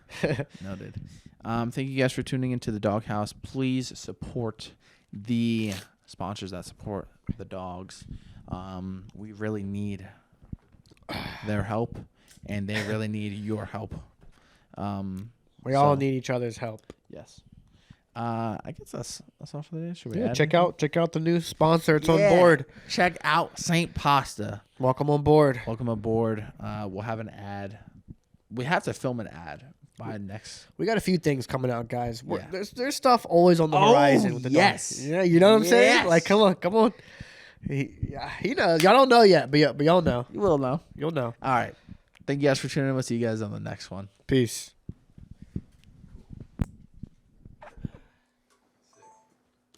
Noted. Thank you guys for tuning into the Doghouse. Please support the sponsors that support the dogs. We really need their help, and they really need your help. We all need each other's help. Yes. I guess that's all for today. Should we add check out the new sponsor. It's on Yeah. board. Check out Saint Pasta. Welcome on board. Welcome aboard. We'll have an ad. We have to film an ad by next. We got a few things coming out, guys. Yeah. There's stuff always on the horizon with the yes. dogs. Yeah, you know what I'm saying? Yes. Like, come on. He knows. Y'all don't know yet, but y'all know. You will know. You'll know. All right. Thank you guys for tuning in. We'll see you guys on the next one. Peace.